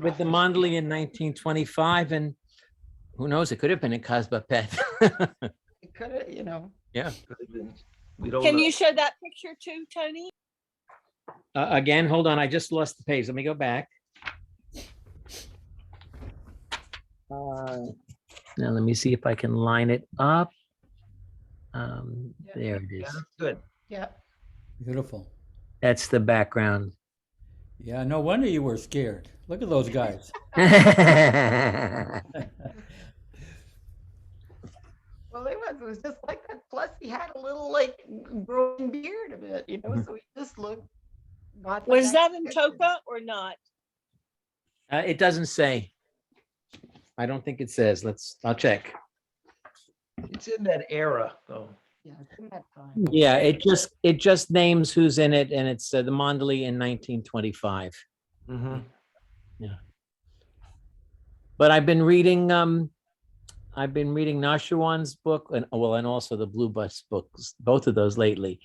[SPEAKER 12] with the Mondley in 1925, and who knows, it could have been a Casbah pet.
[SPEAKER 2] It could have, you know.
[SPEAKER 12] Yeah.
[SPEAKER 4] We don't
[SPEAKER 11] Can
[SPEAKER 4] know.
[SPEAKER 11] you show that picture too, Tony?
[SPEAKER 12] Again, hold on, I just lost the page. Let me go back. Now let me see if I can line it up. There it
[SPEAKER 4] Yeah,
[SPEAKER 12] is.
[SPEAKER 4] that's good.
[SPEAKER 2] Yeah.
[SPEAKER 1] Beautiful.
[SPEAKER 12] That's the background.
[SPEAKER 1] Yeah, no wonder you were scared. Look at those guys.
[SPEAKER 2] Well, it was just like that. Plus, he had a little like growing beard a bit, you know. So he just looked not.
[SPEAKER 11] Was that in Toka or not?
[SPEAKER 12] It doesn't say. I don't think it says. I'll check.
[SPEAKER 4] It's in that era, though.
[SPEAKER 2] Yeah, it's in that time.
[SPEAKER 12] Yeah, it just names who's in it, and it's the Mondley in 1925.
[SPEAKER 4] Mm-hmm.
[SPEAKER 12] Yeah. But I've been reading Nashuan's book, and also the Blue Bus books, both of those lately.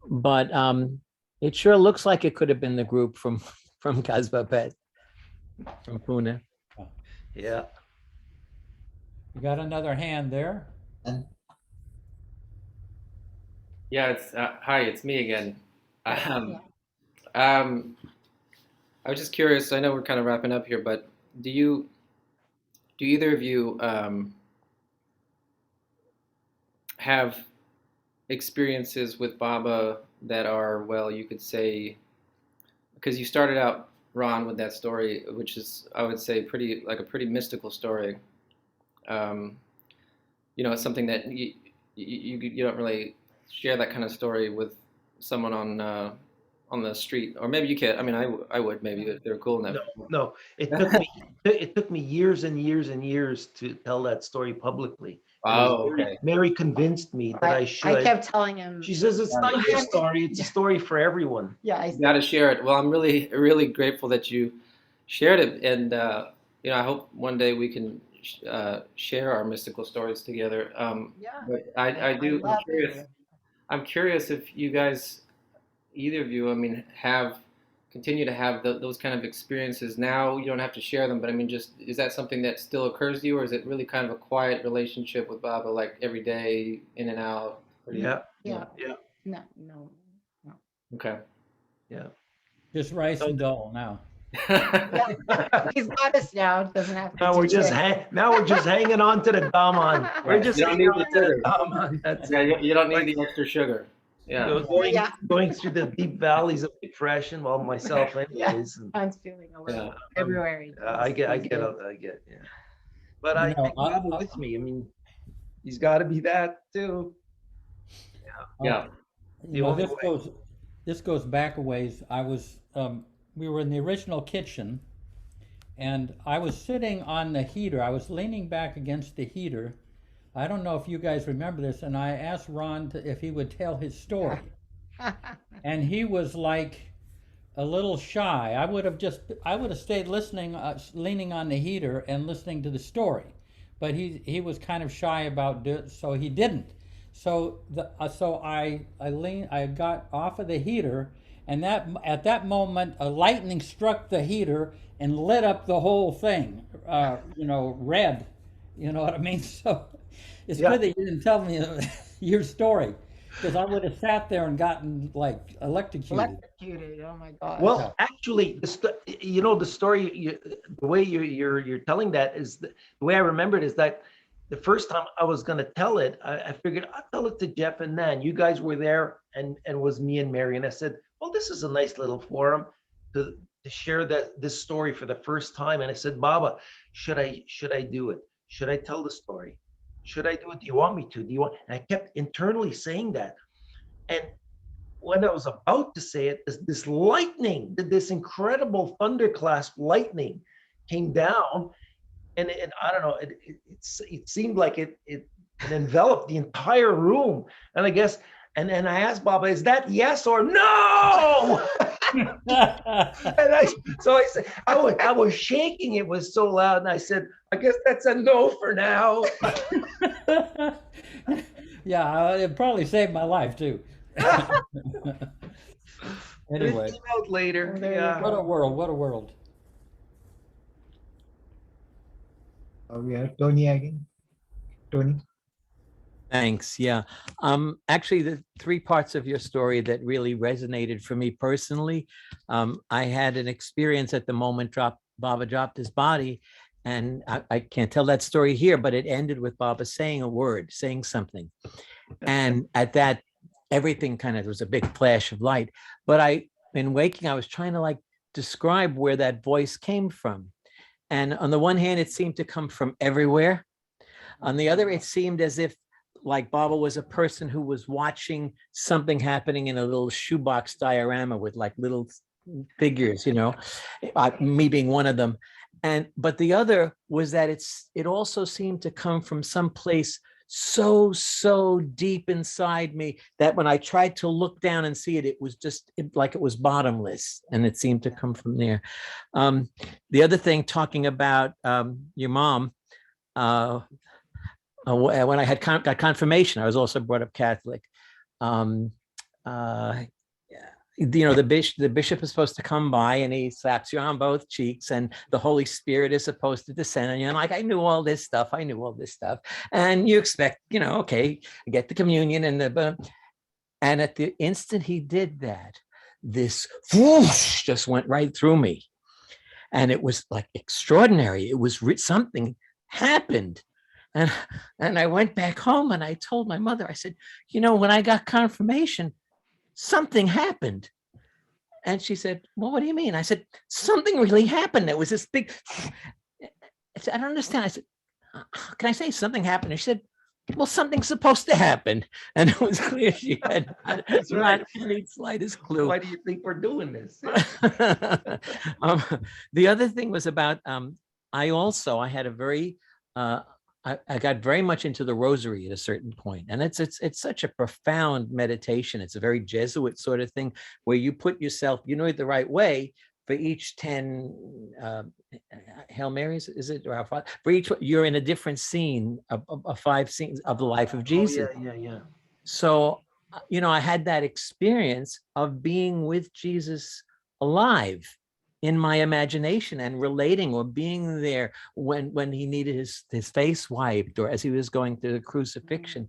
[SPEAKER 12] But it sure looks like it could have been the group from Casbah Pet, from Pune.
[SPEAKER 4] Yeah.
[SPEAKER 1] You got another hand there?
[SPEAKER 10] Yeah, it's hi, it's me again. I was just curious. I know we're kind of wrapping up here, but do either of you have experiences with Baba that are, well, you could say, because you started out, Ron, with that story, which is, I would say, a pretty mystical story. It's something that you don't really share that kind of story with someone on the street, or maybe you can. I mean, I would maybe if they're cool enough.
[SPEAKER 4] No. It took me years and years and years to tell that story publicly.
[SPEAKER 10] Oh, okay.
[SPEAKER 4] Mary convinced me that I should.
[SPEAKER 2] I kept telling him.
[SPEAKER 4] She says it's not your story; it's a story for everyone.
[SPEAKER 2] Yeah,
[SPEAKER 10] You got to share it. Well, I'm really, really grateful that you shared it, and I hope one day we can share our mystical stories together. But I'm curious. I'm curious if you guys, either of you, I mean, continue to have those kind of experiences now. You don't have to share them, but I mean, just is that something that still occurs to you, or is it really kind of a quiet relationship with Baba, like every day, in and out?
[SPEAKER 4] Yeah.
[SPEAKER 2] No.
[SPEAKER 10] Okay.
[SPEAKER 4] Yeah.
[SPEAKER 1] Just rice and dull now.
[SPEAKER 2] Yeah. He's got us now. Doesn't have to.
[SPEAKER 4] Now we're just hanging on to the daman. We're just
[SPEAKER 10] you don't need the sugar.
[SPEAKER 4] daman. That's
[SPEAKER 10] You don't need the extra sugar. Yeah.
[SPEAKER 4] Going through the deep valleys of depression, well, myself, anyways.
[SPEAKER 2] Yeah. I'm feeling a little February.
[SPEAKER 4] I get. Yeah. But I think Baba with me. I mean, he's got to be that too.
[SPEAKER 10] Yeah.
[SPEAKER 1] This goes back a ways. We were in the original kitchen, and I was sitting on the heater. I was leaning back against the heater. I don't know if you guys remember this, and I asked Ron if he would tell his story. And he was like a little shy. I would have stayed listening, leaning on the heater and listening to the story. But he was kind of shy about it, so he didn't. So I got off of the heater, and at that moment a lightning struck the heater and lit up the whole thing, red. You know what I mean? So it's good that you didn't tell me your story, because I would have sat there and gotten like electrocuted.
[SPEAKER 2] Oh my God.
[SPEAKER 4] Well, actually, the story, the way you're telling that is the way I remember it is that the first time I was going to tell it, I figured I'll tell it to Jeff and Nan. You guys were there, and was me and Mary, and I said, well, this is a nice little forum to share this story for the first time. And I said, Baba, should I do it? Should I tell the story? Should I do it? Do you want me to? Do you want? And I kept internally saying that. And when I was about to say it, this lightning, this incredible thunderclasp lightning came down, and I don't know, it seemed like it enveloped the entire room. And I guess, and I asked Baba, is that yes or no? So I said, I was shaking. It was so loud. And I said, I guess that's a no for now.
[SPEAKER 1] Yeah, it probably saved my life too. Anyway,
[SPEAKER 4] It came out later. Yeah.
[SPEAKER 1] what a world! What a world!
[SPEAKER 7] We have Tony again. Tony.
[SPEAKER 12] Thanks. Yeah. Actually, the three parts of your story that really resonated for me personally. I had an experience at the moment Baba dropped his body, and I can't tell that story here, but it ended with Baba saying a word, saying something. And at that, everything kind of, there was a big flash of light. But in waking, I was trying to like describe where that voice came from. And on the one hand, it seemed to come from everywhere. On the other, it seemed as if like Baba was a person who was watching something happening in a little shoebox diorama with like little figures, you know, me being one of them. But the other was that it also seemed to come from some place so deep inside me that when I tried to look down and see it, it was just like it was bottomless, and it seemed to come from there. The other thing, talking about your mom, when I got confirmation, I was also brought up Catholic. You know, the bishop is supposed to come by and he slaps you on both cheeks, and the Holy Spirit is supposed to descend on you. And like, I knew all this stuff. And you expect, you know, okay, get the communion and at the instant he did that, this whoosh just went right through me. And it was like extraordinary. It was something happened. And I went back home and I told my mother, I said, you know, when I got confirmation, something happened. And she said, well, what do you mean? I said, something really happened. There was this big, I said, I don't understand. I said, can I say something happened? And she said, well, something's supposed to happen. And it was clear she had not any slightest clue.
[SPEAKER 4] Why do you think we're doing this?
[SPEAKER 12] The other thing was about, I had a very, I got very much into the rosary at a certain point, and it's such a profound meditation. It's a very Jesuit sort of thing where you put yourself, you know, the right way for each 10 Hail Marys, is it? Or for each, you're in a different scene of 5 scenes of the life of Jesus.
[SPEAKER 4] Oh, yeah.
[SPEAKER 12] So, you know, I had that experience of being with Jesus alive in my imagination and relating or being there when he needed his face wiped or as he was going through the crucifixion.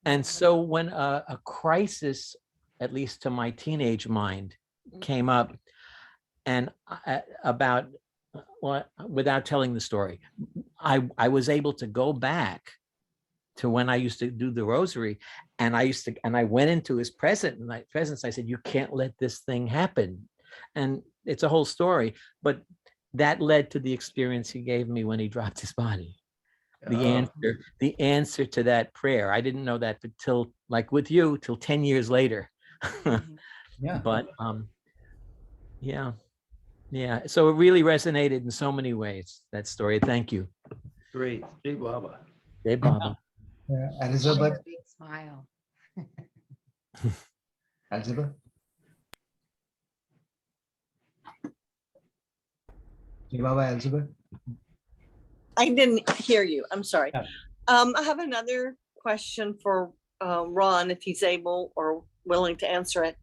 [SPEAKER 12] And so when a crisis, at least to my teenage mind, came up, and about, well, without telling the story, I was able to go back to when I used to do the rosary, and I went into his presence. I said, you can't let this thing happen. And it's a whole story, but that led to the experience he gave me when he dropped his body. The answer to that prayer. I didn't know that until, like with you, till 10 years later.
[SPEAKER 1] Yeah.
[SPEAKER 12] But yeah. So it really resonated in so many ways, that story. Thank you.
[SPEAKER 4] Great. Jai Baba.
[SPEAKER 12] Jai Baba.
[SPEAKER 7] Elizabeth.
[SPEAKER 2] Big smile.
[SPEAKER 7] Elizabeth. Jai Baba, Elizabeth.
[SPEAKER 11] I didn't hear you. I'm sorry.
[SPEAKER 1] Yeah.
[SPEAKER 11] I have another question for Ron, if he's able or willing to answer it.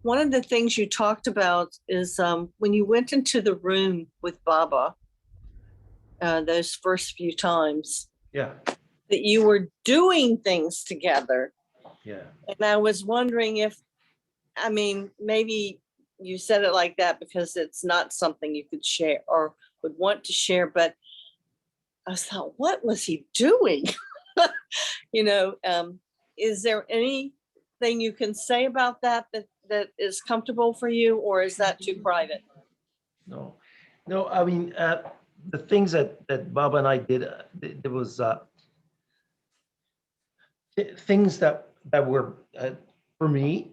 [SPEAKER 11] One of the things you talked about is when you went into the room with Baba, those first few times,
[SPEAKER 4] Yeah.
[SPEAKER 11] that you were doing things together.
[SPEAKER 4] Yeah.
[SPEAKER 11] And I was wondering if, I mean, maybe you said it like that because it's not something you could share or would want to share, but I thought, what was he doing? You know, is there anything you can say about that is comfortable for you, or is that too private?
[SPEAKER 4] No, I mean, the things that Baba and I did, there was things that were for me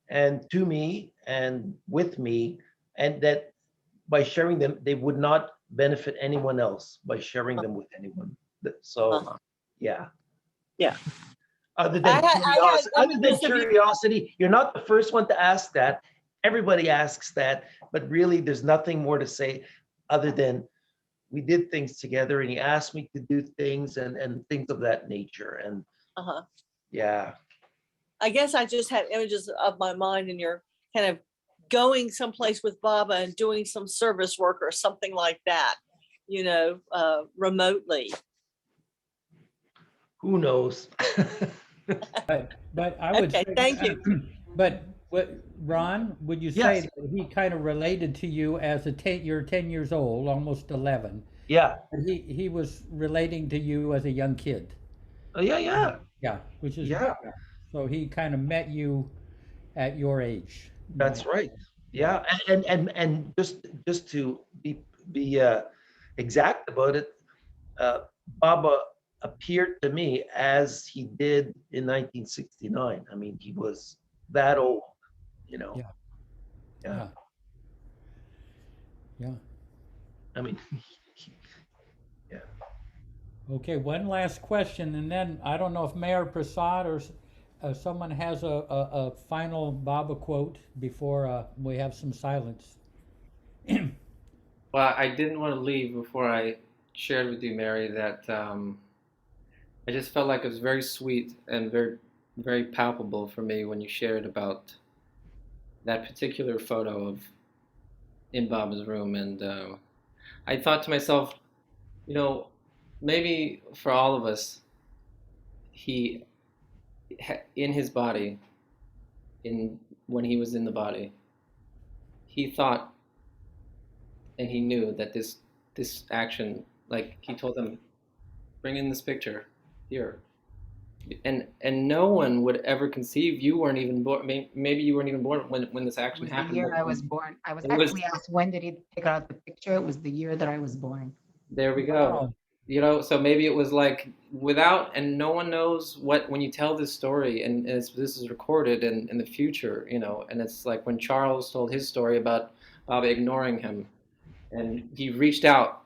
[SPEAKER 4] and to me and with me, and that by sharing them, they would not benefit anyone else by sharing them with anyone. So, yeah. Other than curiosity, you're not the first one to ask that. everybody asks that, but really there's nothing more to say other than we did things together and he asked me to do things and things of that nature. And yeah.
[SPEAKER 11] I guess I just had images of my mind, and you're kind of going someplace with Baba and doing some service work or something like that, you know, remotely.
[SPEAKER 4] Who knows?
[SPEAKER 1] But I would
[SPEAKER 11] Okay,
[SPEAKER 1] say,
[SPEAKER 11] thank you.
[SPEAKER 1] But Ron, would you say
[SPEAKER 4] Yes.
[SPEAKER 1] that he kind of related to you as you're 10 years old, almost 11?
[SPEAKER 4] Yeah.
[SPEAKER 1] And he was relating to you as a young kid.
[SPEAKER 4] Oh, yeah.
[SPEAKER 1] Yeah, which is
[SPEAKER 4] Yeah.
[SPEAKER 1] so he kind of met you at your age.
[SPEAKER 4] That's right. Yeah. And just to be exact about it, Baba appeared to me as he did in 1969. I mean, he was that old, you know.
[SPEAKER 1] Yeah.
[SPEAKER 4] I mean,
[SPEAKER 1] Okay, one last question, and then I don't know if Mayor Prasad or someone has a final Baba quote before we have some silence.
[SPEAKER 10] Well, I didn't want to leave before I shared with you, Mary, that I just felt like it was very sweet and very, very palpable for me when you shared about that particular photo of in Baba's room. And I thought to myself, you know, maybe for all of us, he, in his body, when he was in the body, he thought and he knew that this action, like he told them, bring in this picture here, and no one would ever conceive. You weren't even born. Maybe you weren't even born when this action happened.
[SPEAKER 2] The year I was born. I was actually asked when did he take out the picture. It was the year that I was born.
[SPEAKER 10] There we go.
[SPEAKER 1] Wow.
[SPEAKER 10] You know, so maybe it was like without, and no one knows what, when you tell this story, and this is recorded in the future, you know, and it's like when Charles told his story about Baba ignoring him, and he reached out,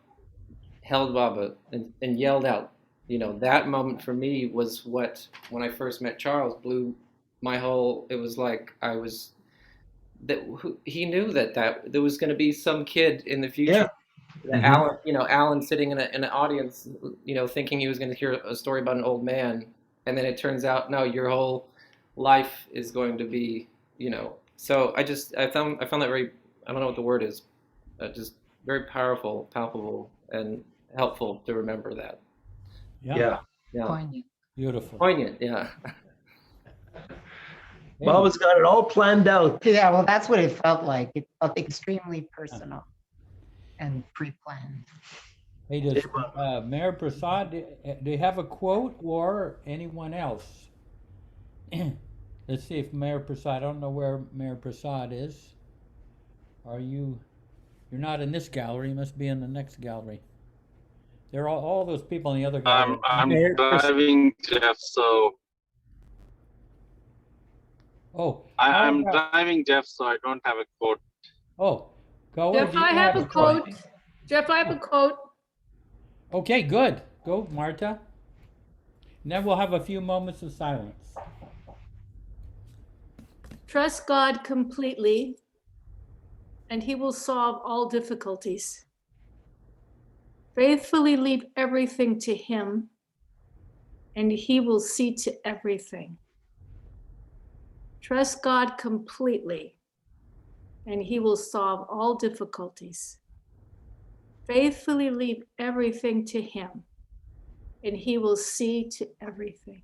[SPEAKER 10] held Baba, and yelled out. You know, that moment for me was what, when I first met Charles, blew my whole, it was like I was, that he knew that there was going to be some kid in the future.
[SPEAKER 4] Yeah.
[SPEAKER 10] Alan, you know, Alan sitting in an audience, you know, thinking he was going to hear a story about an old man, and then it turns out, no, your whole life is going to be, you know. So I found that very, I don't know what the word is, just very powerful, palpable, and helpful to remember that.
[SPEAKER 4] Yeah.
[SPEAKER 2] Poignant.
[SPEAKER 1] Beautiful.
[SPEAKER 10] Poignant, yeah.
[SPEAKER 4] Baba's got it all planned out.
[SPEAKER 2] Yeah, well, that's what it felt like. It felt extremely personal and pre-planned.
[SPEAKER 1] Hey, does Mayor Prasad, do you have a quote, or anyone else? Let's see if Mayor Prasad, I don't know where Mayor Prasad is. You're not in this gallery, you must be in the next gallery. There are all those people in the other gallery.
[SPEAKER 13] I'm driving, Jeff, so.
[SPEAKER 1] Oh.
[SPEAKER 13] I'm driving, Jeff, so I don't have a quote.
[SPEAKER 1] Oh, go.
[SPEAKER 14] Jeff, I have a quote. Jeff, I have a quote.
[SPEAKER 1] Okay, good. Go, Marta. And then we'll have a few moments of silence.
[SPEAKER 14] Trust God completely, and He will solve all difficulties. Faithfully leave everything to Him, and He will see to everything. Trust God completely, and He will solve all difficulties. Faithfully leave everything to Him, and He will see to everything.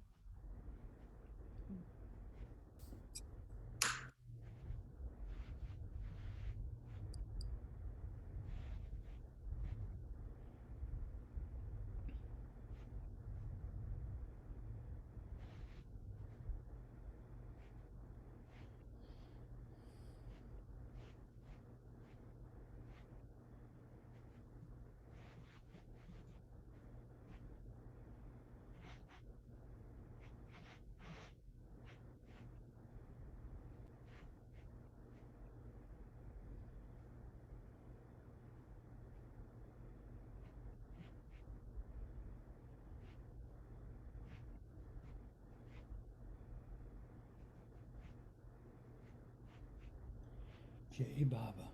[SPEAKER 1] Jai Baba.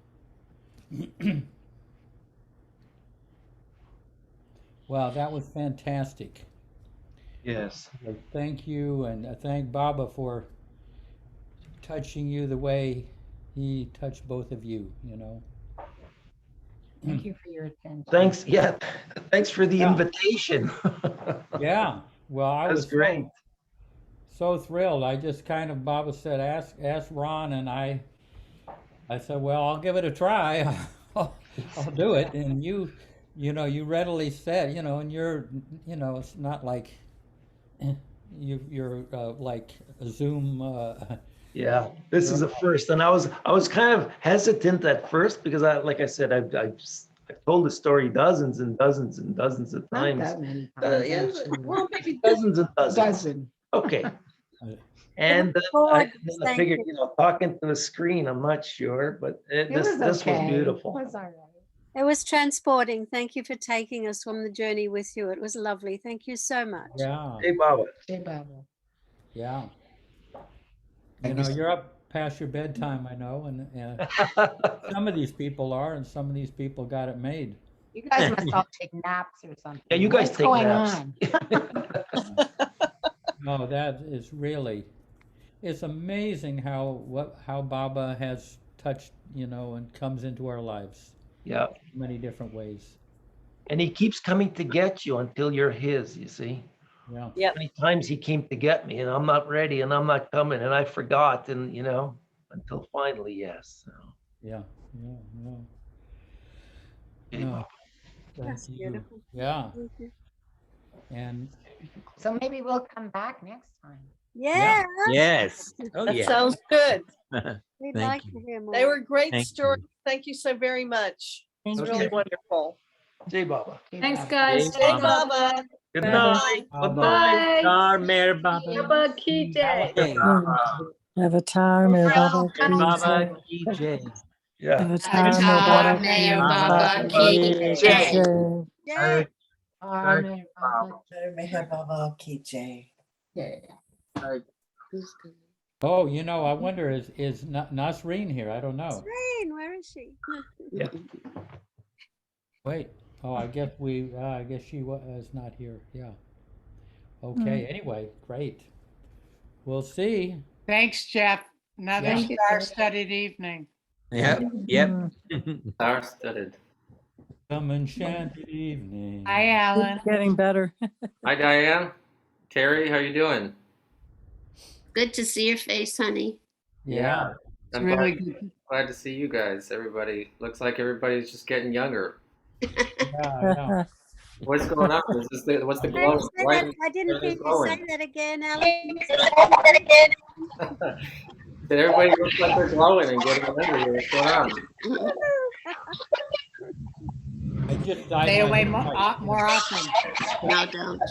[SPEAKER 1] Wow, that was fantastic.
[SPEAKER 4] Yes.
[SPEAKER 1] Thank you, and thank Baba for touching you the way he touched both of you, you know.
[SPEAKER 2] Thank you for your attention.
[SPEAKER 4] Thanks. Yeah. Thanks for the
[SPEAKER 1] Yeah.
[SPEAKER 4] invitation.
[SPEAKER 1] Yeah, well, I
[SPEAKER 4] That's
[SPEAKER 1] was
[SPEAKER 4] great.
[SPEAKER 1] so thrilled. I just kind of, Baba said, ask Ron, and I said, well, I'll give it a try. I'll do it. And you know, you readily said, you know, and you're, you know, it's not like you're like a Zoom.
[SPEAKER 4] Yeah, this is a first, and I was kind of hesitant at first because like I said, I've told the story dozens and dozens and dozens of
[SPEAKER 2] Not
[SPEAKER 4] times.
[SPEAKER 2] that many times.
[SPEAKER 4] Yeah,
[SPEAKER 2] actually.
[SPEAKER 4] well, maybe dozens and dozens.
[SPEAKER 2] Dozen.
[SPEAKER 4] Okay. And I figured, you know, talking to the screen, I'm not sure, but this was beautiful.
[SPEAKER 2] It was all right.
[SPEAKER 15] It was transporting. Thank you for taking us on the journey with you. It was lovely. Thank you so much.
[SPEAKER 1] Yeah.
[SPEAKER 4] Hey, Baba.
[SPEAKER 2] Hey, Baba.
[SPEAKER 1] Yeah. You know, you're up past your bedtime, I know, and some of these people are, and some of these people got it made.
[SPEAKER 2] You guys must all take naps or something.
[SPEAKER 4] Yeah, you guys
[SPEAKER 2] What's
[SPEAKER 4] take
[SPEAKER 2] going
[SPEAKER 4] naps.
[SPEAKER 2] on?
[SPEAKER 1] No, that is really, it's amazing how Baba has touched, you know, and comes into our lives.
[SPEAKER 4] Yeah.
[SPEAKER 1] In many different ways.
[SPEAKER 4] And he keeps coming to get you until you're his, you see.
[SPEAKER 1] Yeah.
[SPEAKER 11] Yep.
[SPEAKER 4] Many times he came to get me, and I'm not ready, and I'm not coming, and I forgot, and you know, until finally, yes. So.
[SPEAKER 1] Yeah. Yeah.
[SPEAKER 4] Hey,
[SPEAKER 1] No.
[SPEAKER 4] Baba.
[SPEAKER 15] That's
[SPEAKER 1] Thank you.
[SPEAKER 15] beautiful.
[SPEAKER 1] Yeah.
[SPEAKER 15] Thank you.
[SPEAKER 1] And
[SPEAKER 2] So maybe we'll come back next time.
[SPEAKER 15] Yeah.
[SPEAKER 12] Yes. Oh,
[SPEAKER 11] That
[SPEAKER 12] yeah.
[SPEAKER 11] sounds good.
[SPEAKER 15] We'd
[SPEAKER 12] Thank
[SPEAKER 15] like
[SPEAKER 12] you.
[SPEAKER 15] to hear more.
[SPEAKER 11] They were great
[SPEAKER 12] Thank
[SPEAKER 11] stories.
[SPEAKER 12] you.
[SPEAKER 11] Thank you so very much. It's
[SPEAKER 4] Okay.
[SPEAKER 11] really wonderful.
[SPEAKER 4] Jai Baba.
[SPEAKER 14] Thanks, guys.
[SPEAKER 12] Jai
[SPEAKER 11] Hey,
[SPEAKER 12] Baba.
[SPEAKER 11] Baba.
[SPEAKER 4] Good
[SPEAKER 14] Bye.
[SPEAKER 4] night.
[SPEAKER 1] Baba.
[SPEAKER 4] Bye-bye.
[SPEAKER 12] Dar Mer Baba.
[SPEAKER 14] Baba Ki Jai.
[SPEAKER 12] Hey.
[SPEAKER 16] Avatar Mer Baba
[SPEAKER 12] Mer
[SPEAKER 16] Ki
[SPEAKER 12] Baba
[SPEAKER 16] Jai.
[SPEAKER 12] Ki Jai.
[SPEAKER 4] Yeah.
[SPEAKER 16] Avatar Mer Baba Ki
[SPEAKER 12] Baba Ki
[SPEAKER 16] Jai.
[SPEAKER 15] Yay.
[SPEAKER 16] Mer Baba Ki Jai.
[SPEAKER 1] Oh, you know, I wonder is Nasreen here? I don't know.
[SPEAKER 15] Rain, where is she?
[SPEAKER 4] Yeah.
[SPEAKER 1] Wait. Oh, I guess she is not here. Yeah. Okay. Anyway, great. We'll see.
[SPEAKER 6] Thanks, Jeff. Another
[SPEAKER 1] Thank
[SPEAKER 14] you.
[SPEAKER 6] star-studded evening.
[SPEAKER 12] Yep. Yep.
[SPEAKER 10] Star-studded.
[SPEAKER 1] Some enchanted evening.
[SPEAKER 6] Hi, Alan.
[SPEAKER 16] Getting better.
[SPEAKER 10] Hi, Diane. Terry, how you doing?
[SPEAKER 5] Good to see your face, honey.
[SPEAKER 1] Yeah.
[SPEAKER 6] It's
[SPEAKER 10] I'm
[SPEAKER 6] really
[SPEAKER 10] glad,
[SPEAKER 6] good.
[SPEAKER 10] glad to see you guys. Everybody looks like everybody's just getting younger.
[SPEAKER 1] Yeah.
[SPEAKER 10] What's going on? What's the
[SPEAKER 15] Say
[SPEAKER 10] glowing? Why
[SPEAKER 15] that- I didn't hear you
[SPEAKER 10] glowing?
[SPEAKER 15] say that again, Alan.
[SPEAKER 10] Did everybody look like they're glowing and getting younger here? What's going on?
[SPEAKER 1] I just died.
[SPEAKER 6] Stay away more often.
[SPEAKER 5] No, don't.